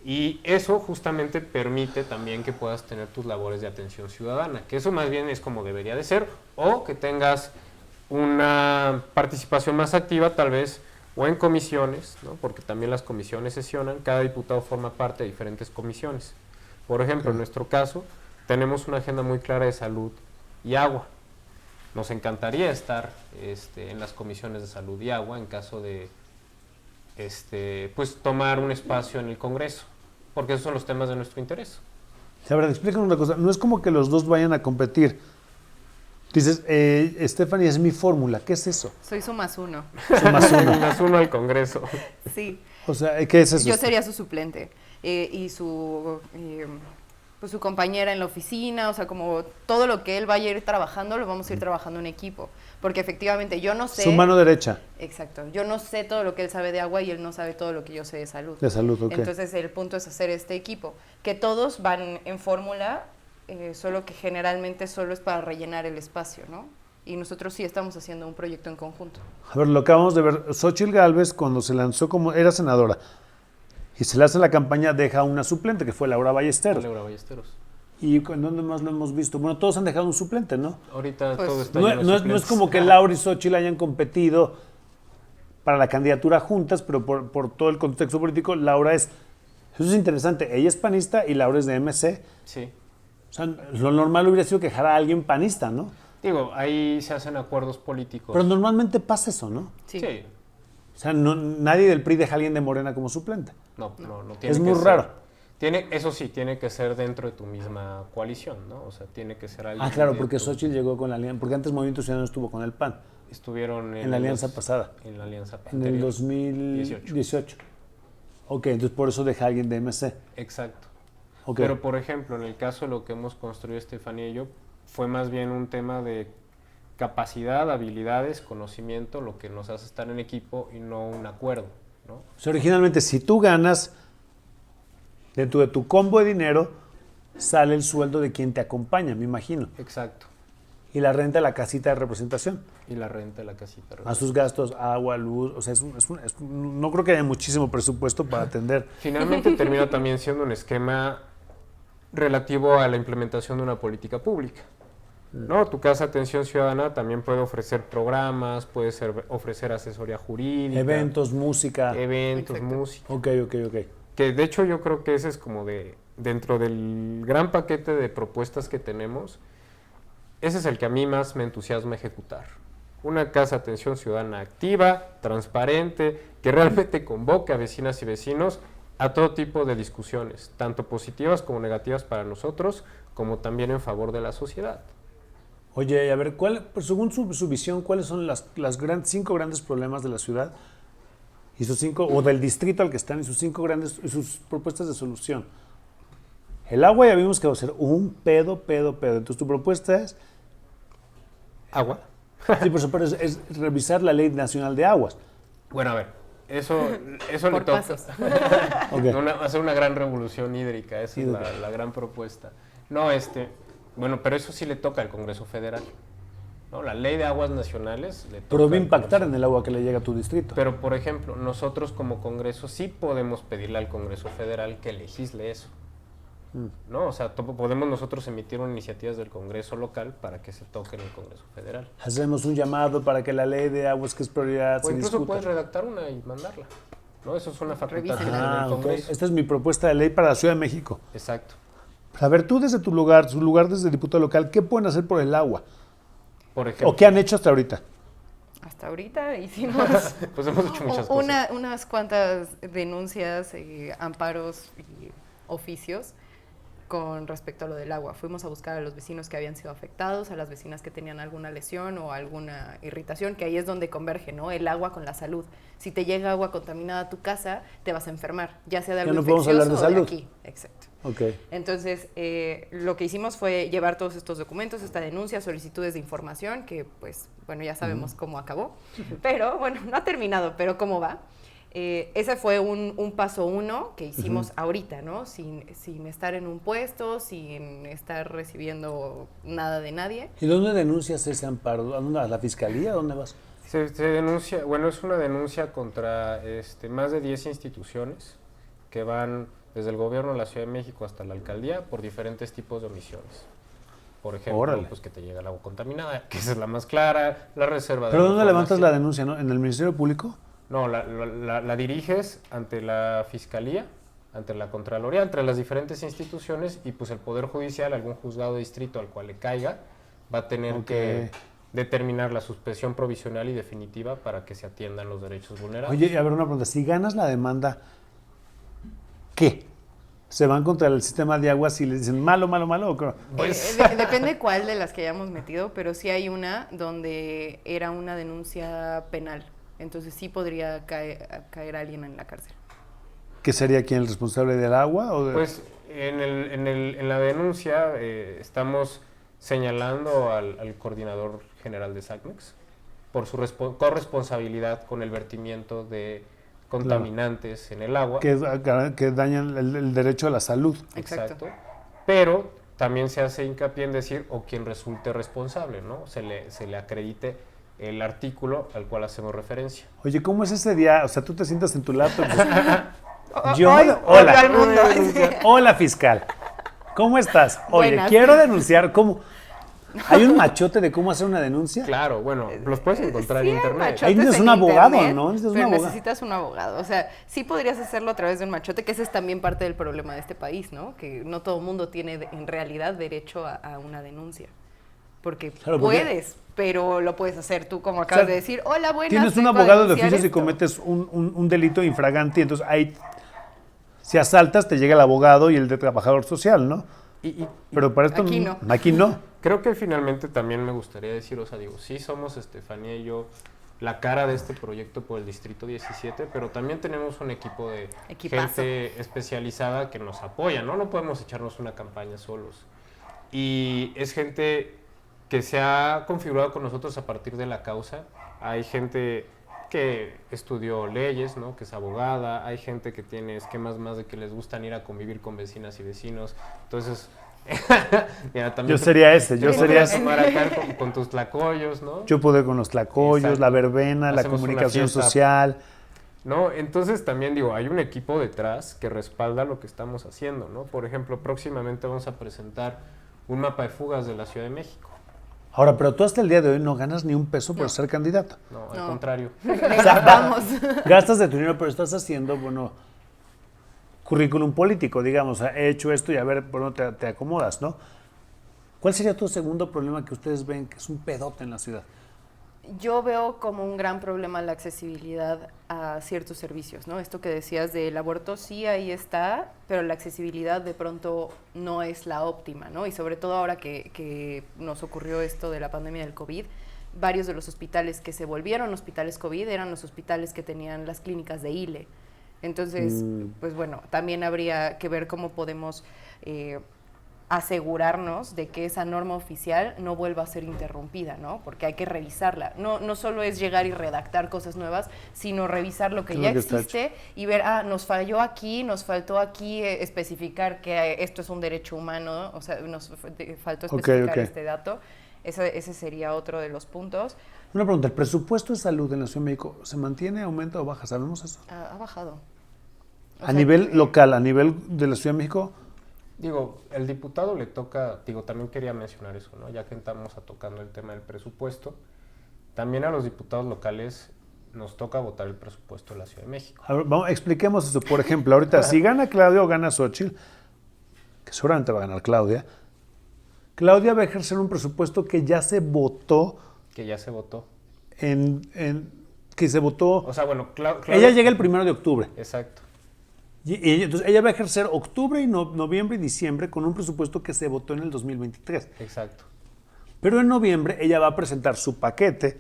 Y eso justamente permite también que puedas tener tus labores de atención ciudadana, que eso más bien es como debería de ser, o que tengas una participación más activa tal vez, o en comisiones, ¿no? Porque también las comisiones sesionan, cada diputado forma parte de diferentes comisiones. Por ejemplo, en nuestro caso, tenemos una agenda muy clara de salud y agua. Nos encantaría estar en las comisiones de salud y agua en caso de pues tomar un espacio en el Congreso, porque esos son los temas de nuestro interés. A ver, explícanos una cosa, no es como que los dos vayan a competir. Dices, Stephanie, es mi fórmula, ¿qué es eso? Soy su más uno. Su más uno. Más uno al Congreso. Sí. O sea, ¿qué es eso? Yo sería su suplente y pues su compañera en la oficina, o sea, como todo lo que él vaya a ir trabajando, lo vamos a ir trabajando en equipo. Porque efectivamente yo no sé... Su mano derecha. Exacto. Yo no sé todo lo que él sabe de agua y él no sabe todo lo que yo sé de salud. De salud, ok. Entonces el punto es hacer este equipo, que todos van en fórmula, solo que generalmente solo es para rellenar el espacio, ¿no? Y nosotros sí estamos haciendo un proyecto en conjunto. A ver, lo acabamos de ver. Xóchitl Gálvez, cuando se lanzó como... Era senadora. Y se le hace la campaña, deja una suplente, que fue Laura Ballesteros. Laura Ballesteros. ¿Y dónde más lo hemos visto? Bueno, todos han dejado un suplente, ¿no? Ahorita Pues, todo está No, lleno de no es suplentes. como que Laura y Xóchitl hayan competido para la candidatura juntas, pero por todo el contexto político, Laura es... Eso es interesante. Ella es panista y Laura es de MC. Sí. O sea, lo normal hubiera sido que dejara a alguien panista, ¿no? Digo, ahí se hacen acuerdos políticos. Pero normalmente pasa eso, ¿no? Sí. Sí. O sea, nadie del PRI deja a alguien de Morena como suplente. No tiene Es que muy ser. raro. Eso sí, tiene que ser dentro de tu misma coalición, ¿no? O sea, tiene que ser alguien... Ah, claro, de porque tu- Xóchitl llegó con la alianza, porque antes Movimiento Ciudadano estuvo con el PAN, Estuvieron en la alianza los- pasada, En la alianza en el anterior. 2018. Ok, entonces por eso deja a alguien de MC. Exacto. Ok. Pero, por ejemplo, en el caso de lo que hemos construido Estefanía y yo, fue más bien un tema de capacidad, habilidades, conocimiento, lo que nos hace estar en equipo y no un acuerdo, ¿no? O sea, originalmente, si tú ganas, dentro de tu combo de dinero, sale el sueldo de quien te acompaña, me imagino. Exacto. Y la renta de la casita de representación. Y la renta de la casita. A sus gastos, agua, luz, o sea, no creo que haya muchísimo presupuesto para atender. Finalmente termina también siendo un esquema relativo a la implementación de una política pública. ¿No? Tu Casa de Atención Ciudadana también puede ofrecer programas, puede ofrecer asesoría jurídica. Eventos, música. Eventos, Exacto. música. Ok. Que de hecho yo creo que ese es como dentro del gran paquete de propuestas que tenemos, ese es el que a mí más me entusiasma ejecutar. Una Casa de Atención Ciudadana activa, transparente, que realmente convoque a vecinas y vecinos a todo tipo de discusiones, tanto positivas como negativas para nosotros, como también en favor de la sociedad. Oye, a ver, pues, según su visión, ¿cuáles son las 5 grandes problemas de la ciudad? Y sus 5, o del distrito al que están, y y sus propuestas de solución. El agua ya vimos que va a ser un pedo. Entonces tu propuesta es, ¿Agua? sí, por eso, pero es revisar la Ley Nacional de Aguas. Bueno, a ver, eso le Por toca. pasos. Ok. Hacer una gran revolución hídrica, esa Hídrica. es la gran propuesta. No, bueno, pero eso sí le toca al Congreso Federal. ¿No? La Ley de Aguas Nacionales le toca Pero va a al impactar Congreso. en el agua que le llega a tu distrito. Pero, por ejemplo, nosotros como Congreso sí podemos pedirle al Congreso Federal que legisle eso. ¿No? O sea, podemos nosotros emitir una iniciativa del Congreso local para que se toque en el Congreso Federal. Hacemos un llamado para que la Ley de Aguas, que es prioridad, O se incluso discuta. puedes redactar una y mandarla. ¿No? Eso es una facultad que Revísenla. tiene el Ok. Congreso. Esta es mi propuesta de ley para la Ciudad de México. Exacto. A ver, tú desde su lugar desde diputado local, ¿qué pueden hacer por el agua? Por ejemplo, ¿O qué han hecho hasta ahorita? Hasta ahorita hicimos pues hemos hecho muchas cosas. unas cuantas denuncias, amparos y oficios con respecto a lo del agua. Fuimos a buscar a los vecinos que habían sido afectados, a las vecinas que tenían alguna lesión o alguna irritación, que ahí es donde converge, ¿no? El agua con la salud. Si te llega agua contaminada a tu casa, te vas a enfermar, ya sea de algo Ya no podemos hablar de infeccioso o salud. de aquí. Exacto. Ok. Entonces, lo que hicimos fue llevar todos estos documentos, esta denuncia, solicitudes de información, que pues, bueno, ya sabemos cómo acabó, pero bueno, no ha terminado, pero cómo va. Ese fue un paso 1 que hicimos ahorita, ¿no? Sin estar en un puesto, sin estar recibiendo nada de nadie. ¿Y dónde denuncias ese amparo? ¿A la fiscalía? ¿A dónde vas? Se denuncia, bueno, es una denuncia contra más de 10 instituciones que van desde el gobierno de la Ciudad de México hasta la alcaldía por diferentes tipos de omisiones. Por ejemplo, pues que te llega el agua contaminada, que esa es la más clara, la reserva de... ¿Pero dónde levantas la denuncia, no? ¿En el Ministerio Público? No, la diriges ante la Fiscalía, ante la Contraloría, entre las diferentes instituciones y pues el Poder Judicial, algún juzgado de distrito al cual le caiga, va a tener que determinar la suspensión provisional y definitiva para que se atiendan los derechos vulnerables. Oye, a ver, una pregunta. Si ganas la demanda, ¿qué? ¿Se van contra el sistema de aguas y les dicen malo? ¿O qué? Pues, depende cuál de las que hayamos metido, pero sí hay una donde era una denuncia penal. Entonces sí podría caer alguien en la cárcel. ¿Qué sería quién el responsable del agua? Pues en la denuncia estamos señalando al coordinador general de SACMEX por su corresponsabilidad con el vertimiento de contaminantes en el agua. Que dañan el derecho a la salud. Exacto. Pero también se hace hincapié en decir o quien resulte responsable, ¿no? Se le acredite el artículo al cual hacemos referencia. Oye, ¿cómo es ese día? O sea, tú te sientas en tu laptop. Hola al mundo. Hola, fiscal. ¿Cómo estás? Oye, Buenas. quiero denunciar. ¿Cómo? ¿Hay un machote de cómo hacer una denuncia? Claro, bueno, los puedes encontrar Sí, en internet. machotes Ahí necesitas en un abogado, internet, ¿no? Necesitas un pero abogado. necesitas un abogado. O sea, sí podrías hacerlo a través de un machote, que ese es también parte del problema de este país, ¿no? Que no todo el mundo tiene en realidad derecho a una denuncia. Porque Claro, puedes, pero lo puedes hacer tú, como acabas de decir. Hola, buenas. Tienes un vengo a abogado de denunciar oficio si esto. cometes un delito infragante, entonces ahí, si asaltas, te llega el abogado y el de trabajador social, ¿no? Pero para esto Aquí no. Aquí no. Creo que finalmente también me gustaría decir, o sea, digo, sí somos Estefanía y yo la cara de este proyecto por el Distrito 17, pero también tenemos un equipo de Equipazo. gente especializada que nos apoya, ¿no? No podemos echarnos una campaña solos. Y es gente que se ha configurado con nosotros a partir de la causa. Hay gente que estudió leyes, ¿no? Que es abogada, hay gente que tiene esquemas más de que les gustan ir a convivir con vecinas y vecinos. Entonces, mira, también Yo sería ese, yo te sería podrías ese. tomar acá con tus tlacoyos, ¿no? Yo pude con los tlacoyos, Exacto. la verbena, la Hacemos una comunicación fiesta. social. ¿No? Entonces también digo, hay un equipo detrás que respalda lo que estamos haciendo, ¿no? Por ejemplo, próximamente vamos a presentar un mapa de fugas de la Ciudad de México. Ahora, pero tú hasta el día de hoy no ganas ni un peso por No. ser candidato. No, al No. contrario. Vamos. Gastas de tu dinero, pero estás haciendo, bueno, currículum político, digamos. He hecho esto y a ver por dónde te acomodas, ¿no? ¿Cuál sería tu segundo problema que ustedes ven que es un pedote en la ciudad? Yo veo como un gran problema la accesibilidad a ciertos servicios, ¿no? Esto que decías del aborto, sí, ahí está, pero la accesibilidad de pronto no es la óptima, ¿no? Y sobre todo ahora que nos ocurrió esto de la pandemia del COVID, varios de los hospitales que se volvieron hospitales COVID eran los hospitales que tenían las clínicas de ILE. Entonces, pues bueno, también habría que ver cómo podemos asegurarnos de que esa norma oficial no vuelva a ser interrumpida, ¿no? Porque hay que revisarla. No solo es llegar y redactar cosas nuevas, sino revisar lo que ya existe y ver, nos falló aquí, nos faltó aquí especificar que esto es un derecho humano, o sea, nos faltó especificar este dato. Ese sería otro de los puntos. Una pregunta, ¿el presupuesto de salud en la Ciudad de México se mantiene, aumenta o baja? ¿Sabemos eso? Ha bajado. A nivel local, a nivel de la Ciudad de México. Digo, el diputado le toca, también quería mencionar eso, ¿no? Ya que estamos tocando el tema del presupuesto, también a los diputados locales nos toca votar el presupuesto de la Ciudad de México. A ver, expliquemos eso. Por ejemplo, ahorita, si gana Claudia o gana Xóchitl, que seguramente va a ganar Claudia va a ejercer un presupuesto que ya se votó. Que ya se votó. Que se votó. O sea, bueno, ella llega el 1 de octubre. Exacto. Entonces ella va a ejercer octubre, y noviembre y diciembre con un presupuesto que se votó en el 2023. Exacto. Pero en noviembre ella va a presentar su paquete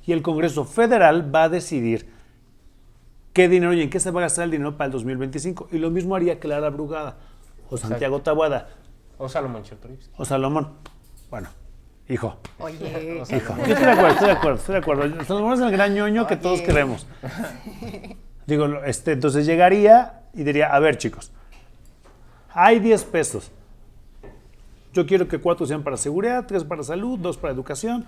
y el Congreso Federal va a decidir qué dinero y en qué se va a gastar el dinero para el 2025. Y lo mismo haría Clara Brugada o Santiago Taboada. O Salomón Chertorivsky. O Salomón. Bueno, Hijo. Oye, Yo estoy de acuerdo. Salomón es el gran ñoño que todos queremos. Digo, entonces llegaría y diría, a ver, chicos, hay 10 pesos. Yo quiero que 4 sean para seguridad, 3 para salud, 2 para educación.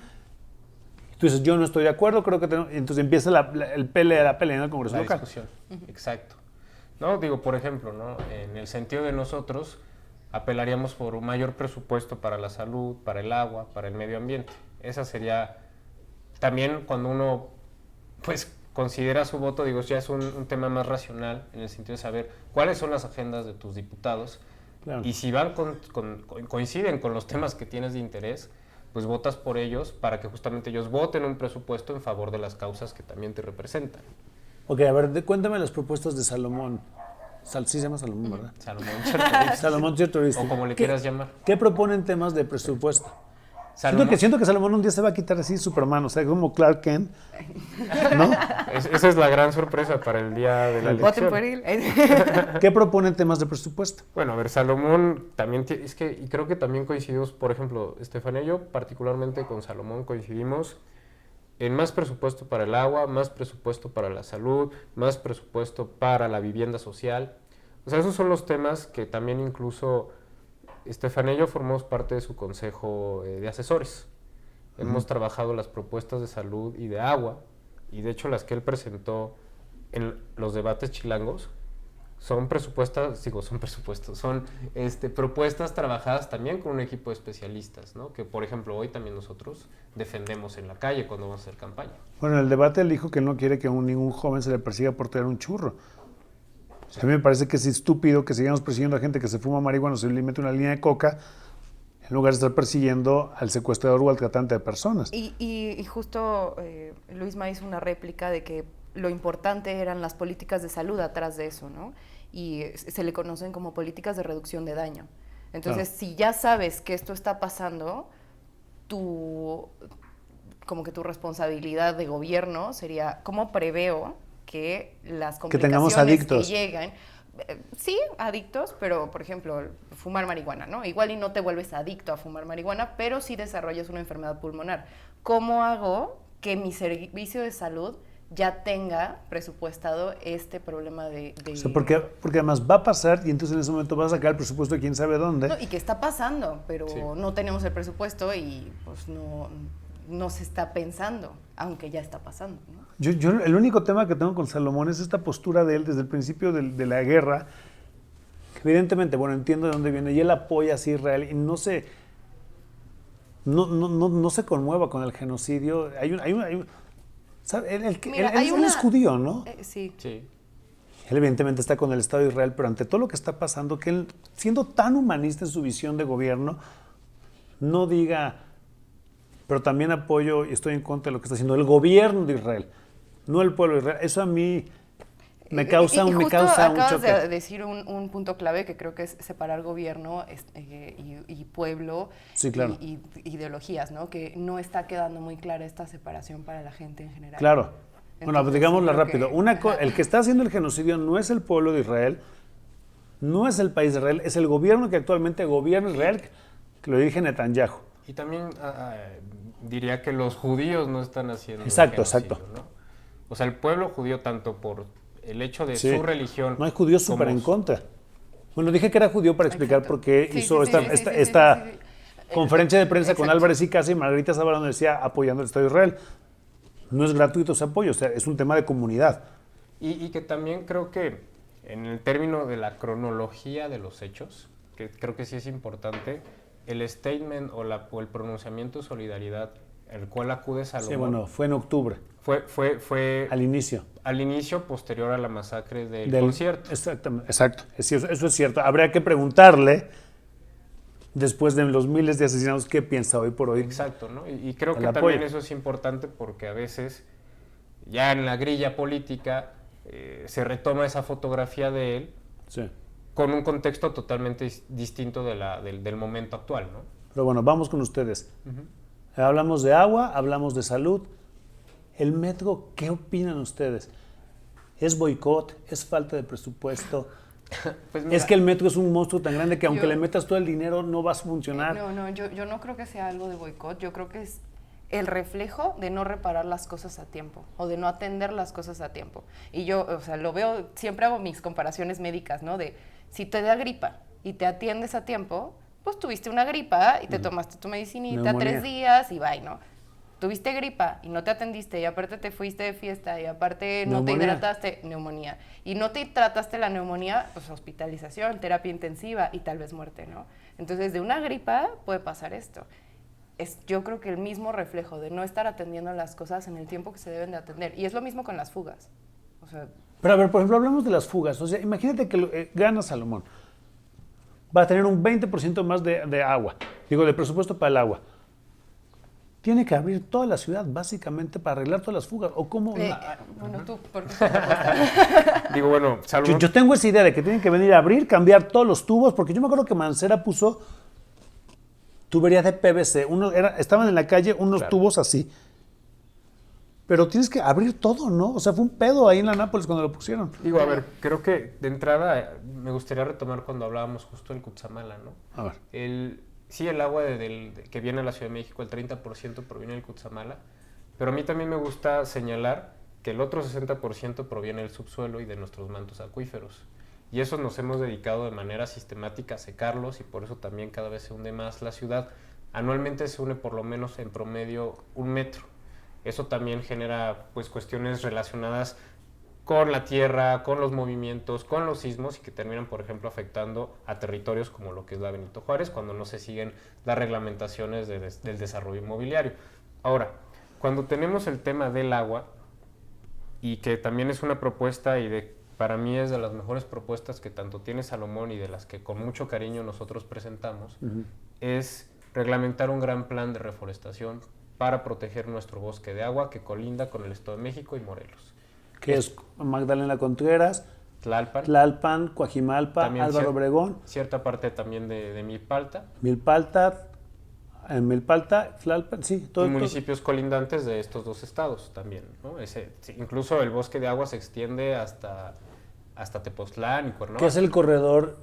Tú dices, yo no estoy de acuerdo, creo que entonces empieza la pelea en el Congreso local. Discusión. Exacto. No, digo, por ejemplo, ¿no? En el sentido de nosotros, apelaríamos por un mayor presupuesto para la salud, para el agua, para el medio ambiente. Esa sería, también cuando uno, pues, considera su voto, digo, ya es un tema más racional, en el sentido de saber cuáles son las agendas de tus diputados, claro. Y si van coinciden con los temas que tienes de interés, pues votas por ellos para que justamente ellos voten un presupuesto en favor de las causas que también te representan. Ok, a ver, cuéntame las propuestas de Salomón. Sí se llama Salomón, ¿verdad? Salomón Chertorivsky. O como le quieras llamar. ¿Qué proponen temas de presupuesto? Siento que Salomón un día se va a quitar así Superman, o sea, como Clark Kent, ¿no? Esa es la gran sorpresa para el día de la elección. Voten por él. ¿Qué proponen temas de presupuesto? Bueno, a ver, Salomón también, y creo que también coincidimos, por ejemplo, Estefanía y yo, particularmente con Salomón, coincidimos en más presupuesto para el agua, más presupuesto para la salud, más presupuesto para la vivienda social. O sea, esos son los temas que también incluso Estefanía y yo formamos parte de su consejo de asesores. Hemos trabajado las propuestas de salud y de agua, y de hecho las que él presentó en los debates chilangos son propuestas trabajadas también con un equipo de especialistas, ¿no? Que, por ejemplo, hoy también nosotros defendemos en la calle cuando vamos a hacer campaña. Bueno, en el debate él dijo que no quiere que ningún joven se le persiga por tener un churro. A mí me parece que es estúpido que sigamos persiguiendo a gente que se fuma marihuana o se le mete una línea de coca en lugar de estar persiguiendo al secuestrador o al tratante de personas. Y justo Luisma hizo una réplica de que lo importante eran las políticas de salud atrás de eso, ¿no? Y se le conocen como políticas de reducción de daño. Entonces, si ya sabes que esto está pasando, como que tu responsabilidad de gobierno sería, ¿cómo preveo que las complicaciones que llegan? Sí, adictos, pero por ejemplo, fumar marihuana, ¿no? Igual y no te vuelves adicto a fumar marihuana, pero sí desarrollas una enfermedad pulmonar. ¿Cómo hago que mi servicio de salud ya tenga presupuestado este problema de... O sea, porque además va a pasar y entonces en ese momento vas a sacar el presupuesto de quién sabe dónde. No, y que está pasando, pero no tenemos el presupuesto y pues no se está pensando, aunque ya está pasando, ¿no? Yo el único tema que tengo con Salomón es esta postura de él desde el principio de la guerra, que evidentemente, bueno, entiendo de dónde viene, y él apoya a Israel y no se conmueva con el genocidio. Él es judío, ¿no? Sí. Él evidentemente está con el Estado de Israel, pero ante todo lo que está pasando, que él, siendo tan humanista en su visión de gobierno, no diga, pero también apoyo y estoy en contra de lo que está haciendo el gobierno de Israel, no el pueblo de Israel. Eso a mí me causa y un choque. Acabas de decir un punto clave que creo que es separar gobierno y pueblo, sí, claro. y ideologías, ¿no? Que no está quedando muy clara esta separación para la gente en general. Claro. Entonces, bueno, digámoslo rápido. El que está haciendo el genocidio no es el pueblo de Israel, no es el país de Israel, es el gobierno que actualmente gobierna Israel, que lo dirige Netanyahu. Y también diría que los judíos no están haciendo exacto. ¿no? O sea, el pueblo judío, tanto por el hecho de su religión... No hay judíos súper en contra. Bueno, dije que era judío para explicar por qué hizo esta conferencia de prensa con Álvarez y Casa y Margarita Zavala, donde decía apoyando el Estado de Israel. No es gratuito ese apoyo, o sea, es un tema de comunidad. Y que también creo que en el término de la cronología de los hechos, que creo que sí es importante, el statement o el pronunciamiento de solidaridad, el cual acude Salomón... Sí, bueno, fue en octubre. Fue al inicio. Al inicio, posterior a la masacre del concierto. Exactamente, exacto. Eso es cierto. Habría que preguntarle, después de los miles de asesinatos, qué piensa hoy por hoy. Exacto, ¿no? Y creo que también eso es importante porque a veces, ya en la grilla política, se retoma esa fotografía de él con un contexto totalmente distinto del momento actual, ¿no? Pero bueno, vamos con ustedes. Hablamos de agua, hablamos de salud. El metro, ¿qué opinan ustedes? ¿Es boicot? ¿Es falta de presupuesto? Pues mira, Es que el metro es un monstruo tan grande que aunque Yo- le metas todo el dinero no va a funcionar. No, yo no creo que sea algo de boicot, yo creo que es el reflejo de no reparar las cosas a tiempo o de no atender las cosas a tiempo. Y yo, o sea, lo veo, siempre hago mis comparaciones médicas, ¿no? De si te da gripa y te atiendes a tiempo, pues tuviste una gripa y te tomaste tu medicinita Neumonía. 3 días y bye, ¿no? Tuviste gripa y no te atendiste y aparte te fuiste de fiesta y aparte no te Neumonía. hidrataste, neumonía. Y no te trataste la neumonía, pues hospitalización, terapia intensiva y tal vez muerte, ¿no? Entonces, de una gripa puede pasar esto. Yo creo que el mismo reflejo de no estar atendiendo las cosas en el tiempo que se deben de atender. Y es lo mismo con las fugas. O sea, Pero a ver, por ejemplo, hablamos de las fugas. O sea, imagínate que gana Salomón. Va a tener un 20% más de agua. Digo, de presupuesto para el agua. Tiene que abrir toda la ciudad, básicamente, para arreglar todas las fugas. ¿O cómo? bueno, tú, ¿por qué? digo, bueno, Salomón, Yo tengo esa idea de que tienen que venir a abrir, cambiar todos los tubos, porque yo me acuerdo que Mancera puso tuberías de PVC. Estaban en la calle unos Claro. tubos así. Pero tienes que abrir todo, ¿no? O sea, fue un pedo ahí en la Nápoles cuando lo pusieron. digo, a ver, creo que de entrada me gustaría retomar cuando hablábamos justo del Cutzamala, ¿no? A ver. Sí, el agua que viene a la Ciudad de México, el 30% proviene del Cutzamala, pero a mí también me gusta señalar que el otro 60% proviene del subsuelo y de nuestros mantos acuíferos. Y eso nos hemos dedicado de manera sistemática a secarlos y por eso también cada vez se hunde más la ciudad. Anualmente se une por lo menos en promedio 1 metro. Eso también genera pues cuestiones relacionadas con la tierra, con los movimientos, con los sismos y que terminan, por ejemplo, afectando a territorios como lo que es la Benito Juárez cuando no se siguen las reglamentaciones del desarrollo inmobiliario. Ahora, cuando tenemos el tema del agua, y que también es una propuesta para mí es de las mejores propuestas que tanto tiene Salomón y de las que con mucho cariño nosotros presentamos, es reglamentar un gran plan de reforestación para proteger nuestro bosque de agua que colinda con el Estado de México y Morelos. Que es Magdalena Contreras, Tlalpan, Tlalpan, Coajimalpa, También Álvaro Obregón, cierta parte también de Milpalta, Milpalta, Tlalpan, sí, y todo. municipios colindantes de estos dos estados también, ¿no? Incluso el bosque de agua se extiende hasta Tepoztlán y Cuernavaca. Que es el corredor,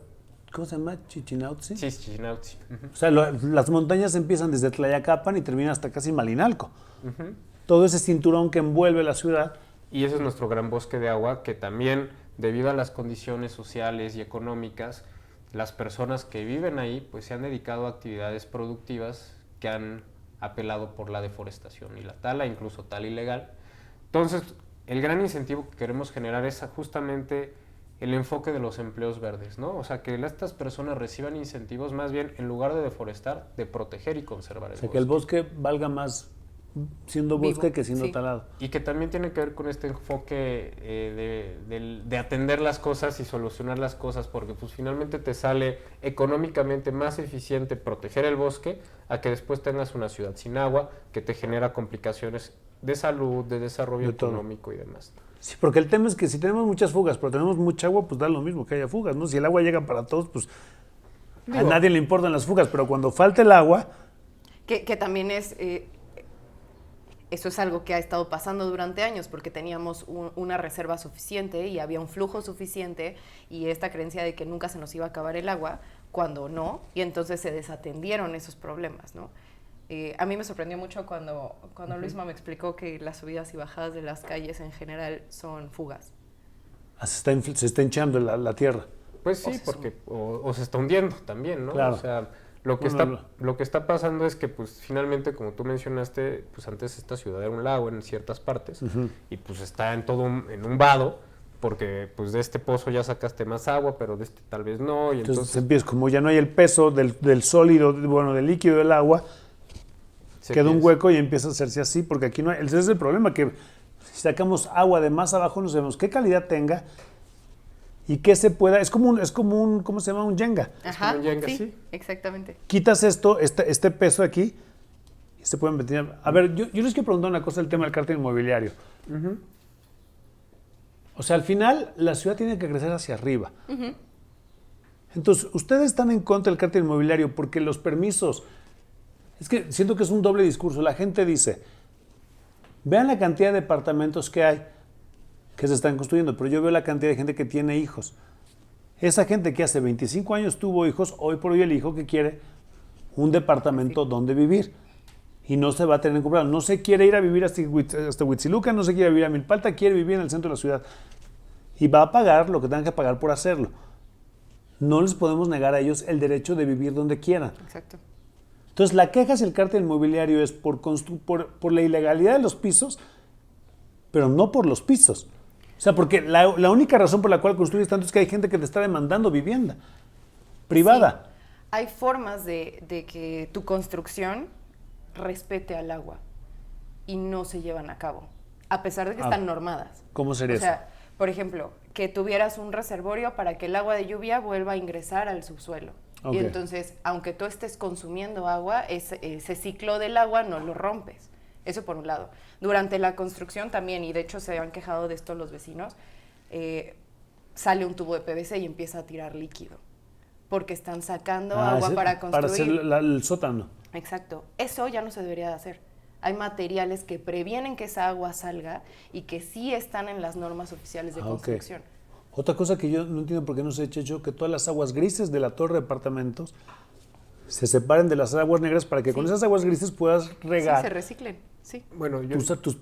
¿cómo se llama? Chichinautzin. Sí, Chichinautzin. Ujú. O sea, las montañas empiezan desde Tlayacapan y terminan hasta casi Malinalco. Ujú. Todo ese cinturón que envuelve la ciudad. Y ese es nuestro gran bosque de agua que también, debido a las condiciones sociales y económicas, las personas que viven ahí pues se han dedicado a actividades productivas que han apelado por la deforestación y la tala, incluso tala ilegal. Entonces, el gran incentivo que queremos generar es justamente el enfoque de los empleos verdes, ¿no? O sea, que estas personas reciban incentivos más bien, en lugar de deforestar, de proteger y conservar el O sea, bosque. que el bosque valga más siendo Vivo, bosque que siendo sí. talado. Y que también tiene que ver con este enfoque de atender las cosas y solucionar las cosas, porque pues finalmente te sale económicamente más eficiente proteger el bosque a que después tengas una ciudad sin agua, que te genera complicaciones de salud, de desarrollo De todo. económico y demás. Sí, porque el tema es que si tenemos muchas fugas, pero tenemos mucha agua, pues da lo mismo que haya fugas, ¿no? Si el agua llega para todos, pues a Digo- nadie le importan las fugas, pero cuando falta el agua, Que también eso es algo que ha estado pasando durante años porque teníamos una reserva suficiente y había un flujo suficiente y esta creencia de que nunca se nos iba a acabar el agua, cuando no, y entonces se desatendieron esos problemas, ¿no? A mí me sorprendió mucho cuando Luisma me explicó que las subidas y bajadas de las calles en general son fugas. se está hinchando la tierra. Pues sí, O se porque o se está hundiendo también, ¿no? Claro. O sea, lo que, Bueno, lo que está pasando es que, pues, finalmente, como tú mencionaste, pues antes esta ciudad era un lago en ciertas partes y pues está en en un vado porque, pues, de este pozo ya sacaste más agua, pero de este tal vez no, y Entonces, entonces empieza, como ya no hay el peso del sólido, bueno, del líquido del agua, se queda un piensa- hueco y empieza a hacerse así, porque aquí no hay, ese es el problema, que si sacamos agua de más abajo no sabemos qué calidad tenga y qué se pueda, es como un ¿cómo se llama? Un Jenga. como un Jenga, sí. Exactamente. Quitas este peso aquí y se pueden meter. A ver, yo les quiero preguntar una cosa del tema del cártel inmobiliario. O sea, al final la ciudad tiene que crecer hacia arriba. Entonces, ustedes están en contra del cártel inmobiliario porque los permisos, es que siento que es un doble discurso. La gente dice, vean la cantidad de departamentos que hay, que se están construyendo, pero yo veo la cantidad de gente que tiene hijos. Esa gente que hace 25 años tuvo hijos, hoy por hoy el hijo que quiere un departamento donde vivir. Y no se va a tener que comprar. No se quiere ir a vivir hasta Huitzilucan, no se quiere vivir a Milpalta, quiere vivir en el centro de la ciudad. Y va a pagar lo que tengan que pagar por hacerlo. No les podemos negar a ellos el derecho de vivir donde quieran. Exacto. Entonces, la queja hacia el cártel inmobiliario es por la ilegalidad de los pisos, pero no por los pisos. O sea, porque la única razón por la cual construyes tanto es que hay gente que te está demandando vivienda privada. Sí. Hay formas de que tu construcción respete al agua y no se llevan a cabo, a pesar de que están normadas. ¿Cómo sería eso? Por ejemplo, que tuvieras un reservorio para que el agua de lluvia vuelva a ingresar al subsuelo. Okay. Y entonces, aunque tú estés consumiendo agua, ese ciclo del agua no lo rompes. Eso por un lado. Durante la construcción también, y de hecho se han quejado de esto los vecinos, sale un tubo de PVC y empieza a tirar líquido. Porque están sacando agua para construir. Para hacer el sótano. Exacto. Eso ya no se debería de hacer. Hay materiales que previenen que esa agua salga y que sí están en las normas oficiales de construcción. Okay. Otra cosa que yo no entiendo por qué no se ha hecho, que todas las aguas grises de la torre de departamentos se separen de las aguas negras para que con esas aguas grises puedas regar. Sí, se reciclen, sí. Bueno,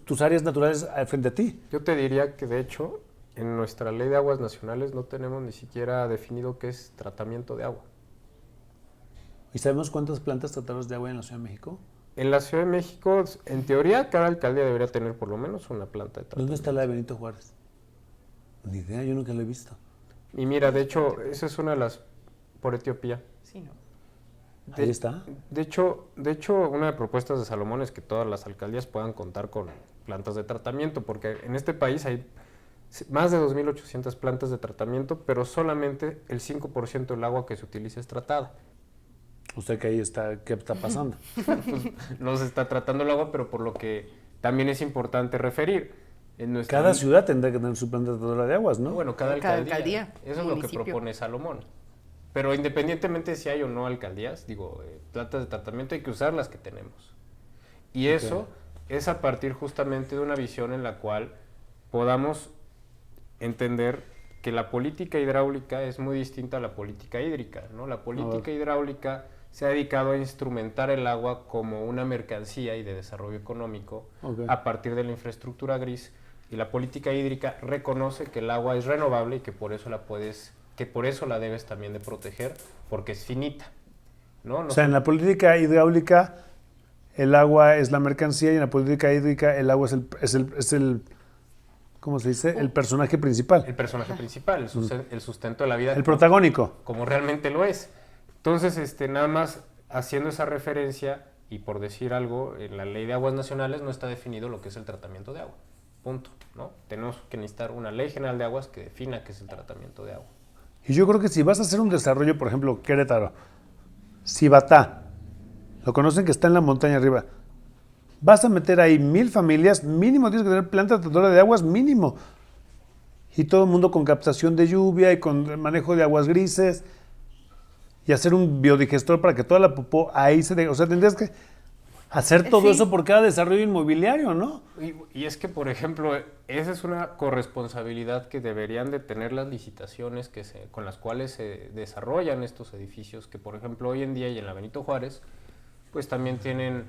tus áreas naturales frente a ti. Yo te diría que de hecho en nuestra ley de aguas nacionales no tenemos ni siquiera definido qué es tratamiento de agua. ¿Y sabemos cuántas plantas tratadoras de agua hay en la Ciudad de México? En la Ciudad de México, en teoría, cada alcaldía debería tener por lo menos una planta de tratamiento. ¿Dónde está la de Benito Juárez? Ni idea, yo nunca la he visto. Y mira, de hecho, esa es una de las por Etiopía. Sí, ¿no? Ahí está. De hecho, una de las propuestas de Salomón es que todas las alcaldías puedan contar con plantas de tratamiento, porque en este país hay más de 2.800 plantas de tratamiento, pero solamente el 5% del agua que se utiliza es tratada. Usted que ahí está, ¿qué está pasando? Pues no se está tratando el agua, pero por lo que también es importante referir. Cada ciudad tendrá que tener su planta tratadora de aguas, ¿no? Bueno, cada alcaldía. Eso es municipio. Lo que propone Salomón. Pero independientemente de si hay o no alcaldías, plantas de tratamiento hay que usar las que tenemos. Y eso es a partir justamente de una visión en la cual podamos entender que la política hidráulica es muy distinta a la política hídrica, ¿no? La política hidráulica se ha dedicado a instrumentar el agua como una mercancía y de desarrollo económico a partir de la infraestructura gris, y la política hídrica reconoce que el agua es renovable y que por eso la debes también de proteger, porque es finita, ¿no? O sea, en la política hidráulica el agua es la mercancía y en la política hídrica el agua es el ¿cómo se dice? El personaje principal. El personaje principal, el sustento de la vida. El protagónico. Como realmente lo es. Entonces, nada más haciendo esa referencia, y por decir algo, en la ley de aguas nacionales no está definido lo que es el tratamiento de agua. Punto, ¿no? Tenemos que necesitar una ley general de aguas que defina qué es el tratamiento de agua. Y yo creo que si vas a hacer un desarrollo, por ejemplo, Querétaro, Cibatá, lo conocen que está en la montaña arriba, vas a meter ahí 1,000 familias, mínimo tienes que tener planta tratadora de aguas, mínimo. Y todo el mundo con captación de lluvia y con manejo de aguas grises, y hacer un biodigestor para que toda la popó ahí o sea, tendrías que hacer todo eso por cada desarrollo inmobiliario, ¿no? Y es que, por ejemplo, esa es una corresponsabilidad que deberían de tener las licitaciones con las cuales se desarrollan estos edificios, que por ejemplo hoy en día y en la Benito Juárez, pues también tienen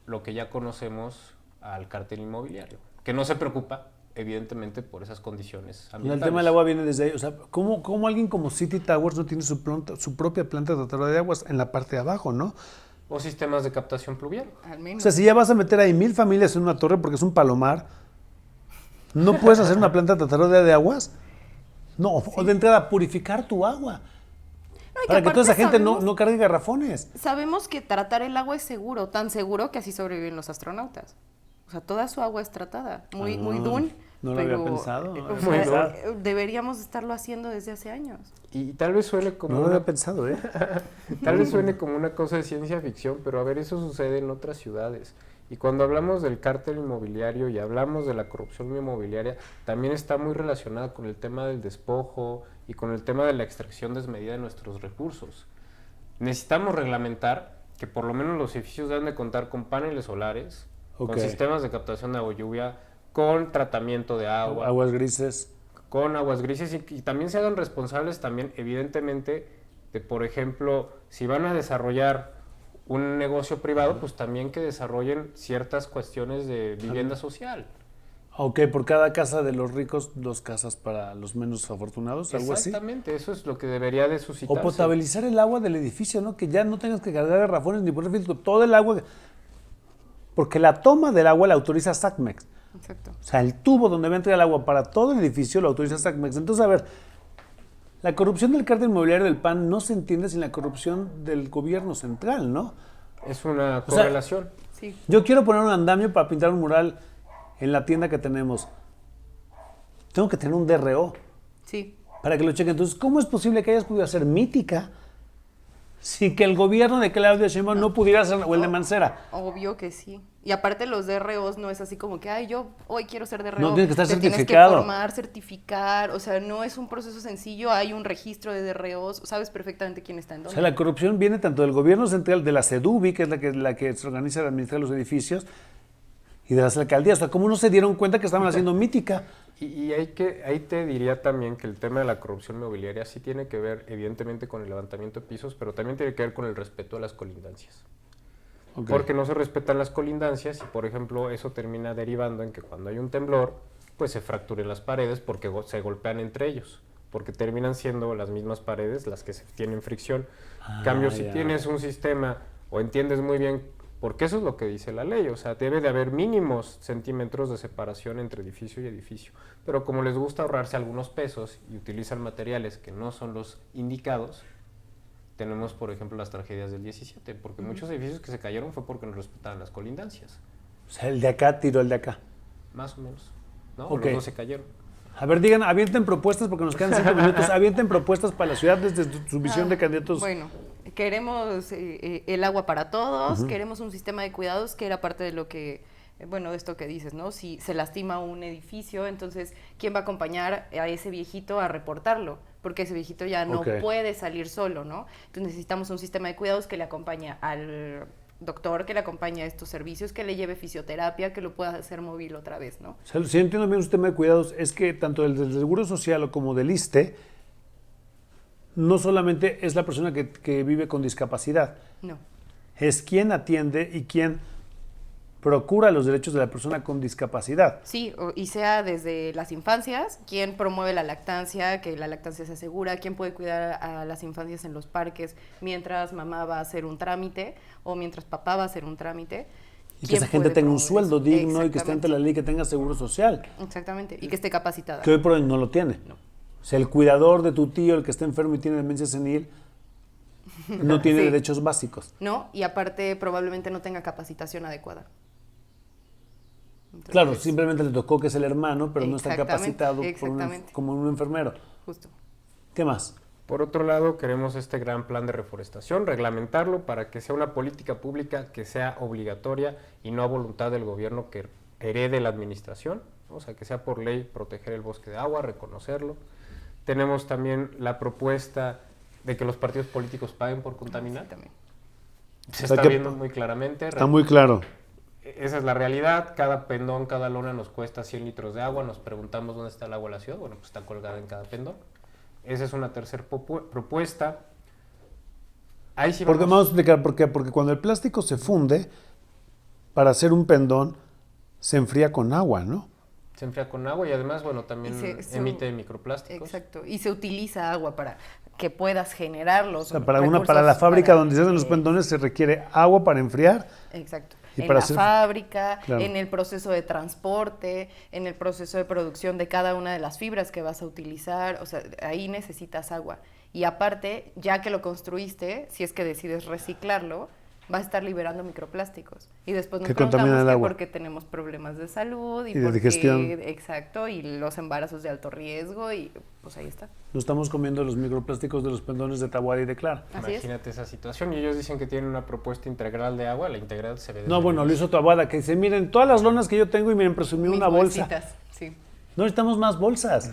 lo que ya conocemos al cártel inmobiliario, que no se preocupa, evidentemente, por esas condiciones ambientales. El tema del agua viene desde ahí. O sea, ¿cómo alguien como City Towers no tiene su propia planta tratadora de aguas en la parte de abajo, no? O sistemas de captación pluvial. Al menos. O sea, si ya vas a meter ahí 1,000 familias en una torre porque es un palomar, ¿no puedes hacer una planta tratadora de aguas? No, o de entrada, purificar tu agua. No, para que toda esa gente no cargue garrafones. Sabemos que tratar el agua es seguro, tan seguro que así sobreviven los astronautas. O sea, toda su agua es tratada, muy dun. No lo pero, había pensado. Deberíamos estarlo haciendo desde hace años. Y tal vez suene como No lo había pensado, ¿eh? Tal vez suene como una cosa de ciencia ficción, pero a ver, eso sucede en otras ciudades. Y cuando hablamos del cártel inmobiliario y hablamos de la corrupción inmobiliaria, también está muy relacionada con el tema del despojo y con el tema de la extracción desmedida de nuestros recursos. Necesitamos reglamentar que por lo menos los edificios deben de contar con paneles solares, con sistemas de captación de agua lluvia, con tratamiento de agua. Aguas grises. con aguas grises y también se hagan responsables también, evidentemente, de, por ejemplo, si van a desarrollar un negocio privado, pues también que desarrollen ciertas cuestiones de vivienda social. Ok, por cada casa de los ricos, 2 casas para los menos afortunados, algo así. Exactamente, eso es lo que debería de suscitarse. O potabilizar el agua del edificio, ¿no? Que ya no tengas que cargar garrafones ni poner filtro, todo el agua. Porque la toma del agua la autoriza SACMEX. Exacto. O sea, el tubo donde va a entrar el agua para todo el edificio lo autoriza SACMEX. Entonces, a ver, la corrupción del cártel inmobiliario del PAN no se entiende sin la corrupción del gobierno central, ¿no? Es una O sea, correlación. Sí. Yo quiero poner un andamio para pintar un mural en la tienda que tenemos. Tengo que tener un DRO Sí. para que lo chequen. Entonces, ¿cómo es posible que hayas podido hacer mítica sin que el gobierno de Claudia Sheinbaum no pudiera hacer, o el de Mancera? Obvio que sí. Y aparte los DROs no es así como que, ay, yo hoy quiero ser DRO. No, tiene que estar Te certificado. Tienes que formar, certificar, o sea, no es un proceso sencillo, hay un registro de DROs, sabes perfectamente quién está en O dónde. sea, la corrupción viene tanto del gobierno central, de la CEDUBI, que es la que se organiza y administra los edificios, y de las alcaldías. O sea, ¿cómo no se dieron cuenta que estaban haciendo mítica? Y ahí te diría también que el tema de la corrupción inmobiliaria sí tiene que ver, evidentemente, con el levantamiento de pisos, pero también tiene que ver con el respeto a las colindancias. Okay. Porque no se respetan las colindancias y, por ejemplo, eso termina derivando en que cuando hay un temblor, pues se fracturen las paredes porque se golpean entre ellos, porque terminan siendo las mismas paredes las que tienen fricción. En cambio, si tienes un sistema o entiendes muy bien, porque eso es lo que dice la ley, o sea, debe de haber mínimos centímetros de separación entre edificio y edificio, pero como les gusta ahorrarse algunos pesos y utilizan materiales que no son los indicados, tenemos, por ejemplo, las tragedias del 17, porque muchos edificios que se cayeron fue porque no respetaban las colindancias. O sea, el de acá tiró el de acá. Más o menos, ¿no? Ok. Los dos se cayeron. A ver, digan, avienten propuestas porque nos quedan 5 minutos. Avienten propuestas para la ciudad desde su visión de candidatos. Bueno, queremos el agua para todos, queremos un sistema de cuidados que era parte de lo que, bueno, de esto que dices, ¿no? Si se lastima un edificio, entonces, ¿quién va a acompañar a ese viejito a reportarlo? Porque ese viejito ya no puede salir solo, ¿no? Entonces necesitamos un sistema de cuidados que le acompañe al doctor, que le acompañe a estos servicios, que le lleve fisioterapia, que lo pueda hacer móvil otra vez, ¿no? O sea, si yo entiendo bien un sistema de cuidados, es que tanto del Seguro Social como del ISSSTE, no solamente es la persona que vive con discapacidad, No. es quien atiende y quien procura los derechos de la persona con discapacidad. Sí, y sea desde las infancias, quién promueve la lactancia, que la lactancia se asegura, quién puede cuidar a las infancias en los parques mientras mamá va a hacer un trámite o mientras papá va a hacer un trámite. Y que esa gente tenga un sueldo digno y que esté ante la ley, que tenga seguro social. Exactamente, y que esté capacitada. Que hoy por hoy no lo tiene. No. O sea, el cuidador de tu tío, el que está enfermo y tiene demencia senil, no tiene Sí. derechos básicos. No, y aparte probablemente no tenga capacitación adecuada. Entonces, Claro, simplemente le tocó que es el hermano, pero no está Exactamente, capacitado exactamente. como un enfermero. Justo. ¿Qué más? Por otro lado, queremos este gran plan de reforestación, reglamentarlo para que sea una política pública que sea obligatoria y no a voluntad del gobierno que herede la administración, ¿no? O sea, que sea por ley proteger el bosque de agua, reconocerlo. Tenemos también la propuesta de que los partidos políticos paguen por contaminar. Sí, también. Se O sea está que viendo muy claramente. Está muy claro. Esa es la realidad. Cada pendón, cada lona nos cuesta 100 litros de agua. Nos preguntamos dónde está el agua de la ciudad. Bueno, pues está colgada en cada pendón. Esa es una tercera propuesta. Ahí sí Porque vamos a explicar por qué. Porque cuando el plástico se funde, para hacer un pendón, se enfría con agua, ¿no? Se enfría con agua y además, bueno, también se emite microplásticos. Exacto, y se utiliza agua para que puedas generarlos. O sea, para la fábrica donde se hacen los pendones se requiere agua para enfriar. Exacto. Y En para la hacer- fábrica, Claro. en el proceso de transporte, en el proceso de producción de cada una de las fibras que vas a utilizar, o sea, ahí necesitas agua. Y aparte, ya que lo construiste, si es que decides reciclarlo, va a estar liberando microplásticos. Y después nos Que contaminan preguntamos el que agua. por qué tenemos problemas de salud Y de por qué- digestión. exacto, y los embarazos de alto riesgo, y pues ahí está. Nos estamos comiendo los microplásticos de los pendones de Tahuada y de Clara. Así es. Imagínate esa situación. Y ellos dicen que tienen una propuesta integral de agua. La integral se ve No, desde bueno, el lo hizo Tahuada, que dice, miren, todas las lonas que yo tengo y miren, presumí Mis una bolsa. bolsitas, sí. No necesitamos más bolsas.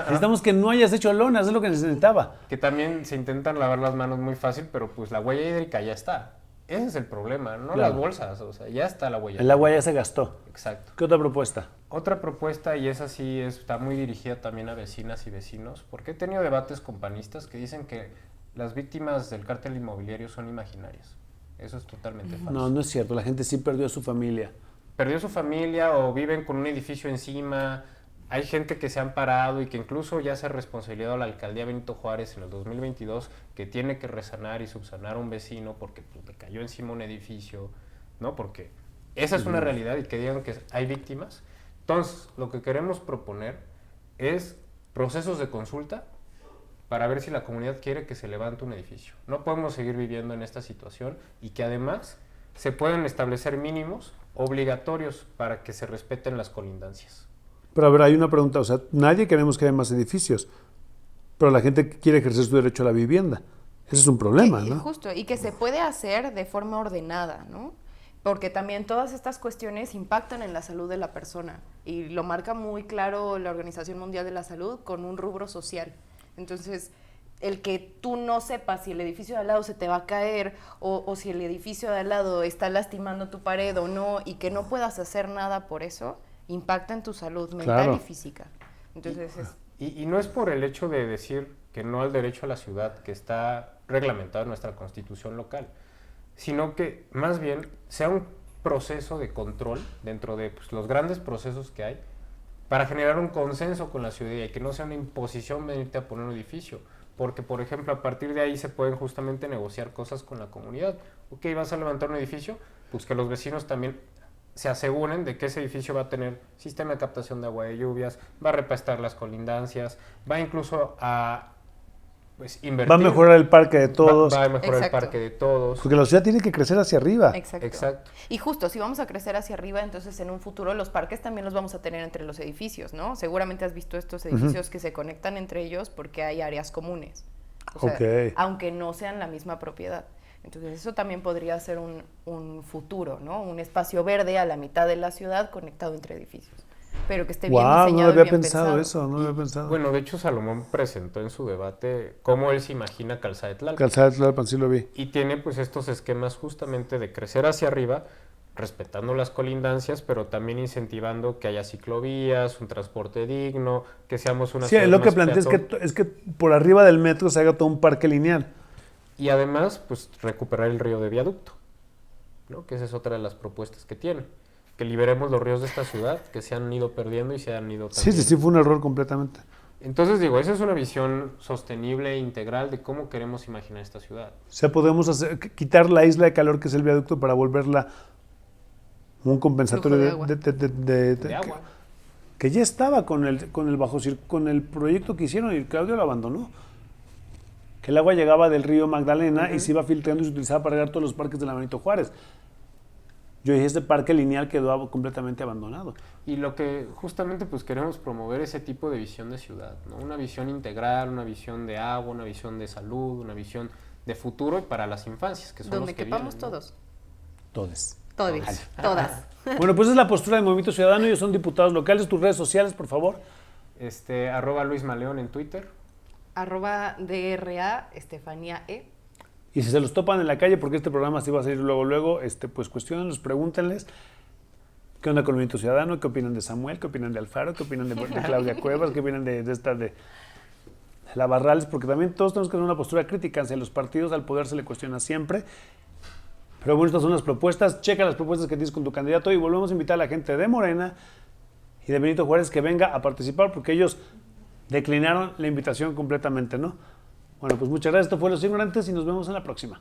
Necesitamos que no hayas hecho lonas, es lo que necesitaba. Que también se intentan lavar las manos muy fácil, pero pues la huella hídrica ya está. Ese es el problema, no Claro. las bolsas, o sea, ya está la huella. El agua ya se gastó. Exacto. ¿Qué otra propuesta? Otra propuesta, y esa sí está muy dirigida también a vecinas y vecinos, porque he tenido debates con panistas que dicen que las víctimas del cártel inmobiliario son imaginarias. Eso es totalmente falso. No, no es cierto. La gente sí perdió a su familia. Perdió su familia o viven con un edificio encima. Hay gente que se han parado y que incluso ya se ha responsabilizado a la alcaldía Benito Juárez en el 2022 que tiene que resanar y subsanar a un vecino porque pues, le cayó encima un edificio, ¿no? Porque esa es una realidad y que digan que hay víctimas. Entonces, lo que queremos proponer es procesos de consulta para ver si la comunidad quiere que se levante un edificio. No podemos seguir viviendo en esta situación y que además se puedan establecer mínimos obligatorios para que se respeten las colindancias. Pero a ver, hay una pregunta. O sea, nadie queremos que haya más edificios, pero la gente quiere ejercer su derecho a la vivienda. Ese es un problema, ¿no? Justo, y que se puede hacer de forma ordenada, ¿no? Porque también todas estas cuestiones impactan en la salud de la persona y lo marca muy claro la Organización Mundial de la Salud con un rubro social. Entonces, el que tú no sepas si el edificio de al lado se te va a caer o si el edificio de al lado está lastimando tu pared o no y que no puedas hacer nada por eso, impacta en tu salud mental Claro. y física. Entonces, Y no es por el hecho de decir que no al derecho a la ciudad que está reglamentado en nuestra constitución local, sino que más bien sea un proceso de control dentro de pues, los grandes procesos que hay para generar un consenso con la ciudadanía y que no sea una imposición venirte a poner un edificio. Porque, por ejemplo, a partir de ahí se pueden justamente negociar cosas con la comunidad. Ok, vas a levantar un edificio, pues que los vecinos también se aseguren de que ese edificio va a tener sistema de captación de agua de lluvias, va a repastar las colindancias, va incluso a pues, invertir. Va a mejorar el parque de todos. Va a mejorar Exacto. el parque de todos. Porque la ciudad tiene que crecer hacia arriba. exacto. Exacto. Y justo, si vamos a crecer hacia arriba, entonces en un futuro los parques también los vamos a tener entre los edificios, ¿no? Seguramente has visto estos edificios que se conectan entre ellos porque hay áreas comunes. O sea, Ok. aunque no sean la misma propiedad. Entonces eso también podría ser un futuro, ¿no? Un espacio verde a la mitad de la ciudad conectado entre edificios. Pero que esté bien Wow, diseñado no y había bien pensado eso, no había pensado. Bueno, de hecho Salomón presentó en su debate cómo él se imagina Calzada de Tlalpan. Calzada de Tlalpan, sí lo vi. Y tiene pues estos esquemas justamente de crecer hacia arriba, respetando las colindancias, pero también incentivando que haya ciclovías, un transporte digno, que seamos una Sí, ciudad lo que más plantea peatón. es que por arriba del metro se haga todo un parque lineal. Y además, pues recuperar el río de viaducto, ¿no? Que esa es otra de las propuestas que tiene. Que liberemos los ríos de esta ciudad, que se han ido perdiendo y se han ido Sí, también. sí, sí, fue un error completamente. Entonces digo, esa es una visión sostenible e integral de cómo queremos imaginar esta ciudad. O sea, podemos quitar la isla de calor que es el viaducto para volverla un compensatorio Flujo de De agua. que ya estaba con el proyecto que hicieron y Claudio lo abandonó. Que el agua llegaba del río Magdalena y se iba filtrando y se utilizaba para regar todos los parques de la Benito Juárez. Yo dije, este parque lineal quedó completamente abandonado. Y lo que justamente pues queremos promover ese tipo de visión de ciudad, ¿no? Una visión integral, una visión de agua, una visión de salud, una visión de futuro y para las infancias, que son Donde los que quepamos vienen, ¿no? todos. Todos. Todas. Bueno, pues esa es la postura del Movimiento Ciudadano. Ellos son diputados locales. Tus redes sociales, por favor. @Luis Maleón en Twitter. @DRA Estefanía E. Y si se los topan en la calle, porque este programa sí va a salir luego, pues cuestionenlos, pregúntenles qué onda con el Movimiento Ciudadano, qué opinan de Samuel, qué opinan de Alfaro, qué opinan de Claudia Cuevas, qué opinan de la Barrales, porque también todos tenemos que tener una postura crítica hacia los partidos, al poder se le cuestiona siempre. Pero bueno, estas son las propuestas, checa las propuestas que tienes con tu candidato y volvemos a invitar a la gente de Morena y de Benito Juárez que venga a participar, porque ellos declinaron la invitación completamente, ¿no? Bueno, pues muchas gracias, esto fue Los Ignorantes y nos vemos en la próxima.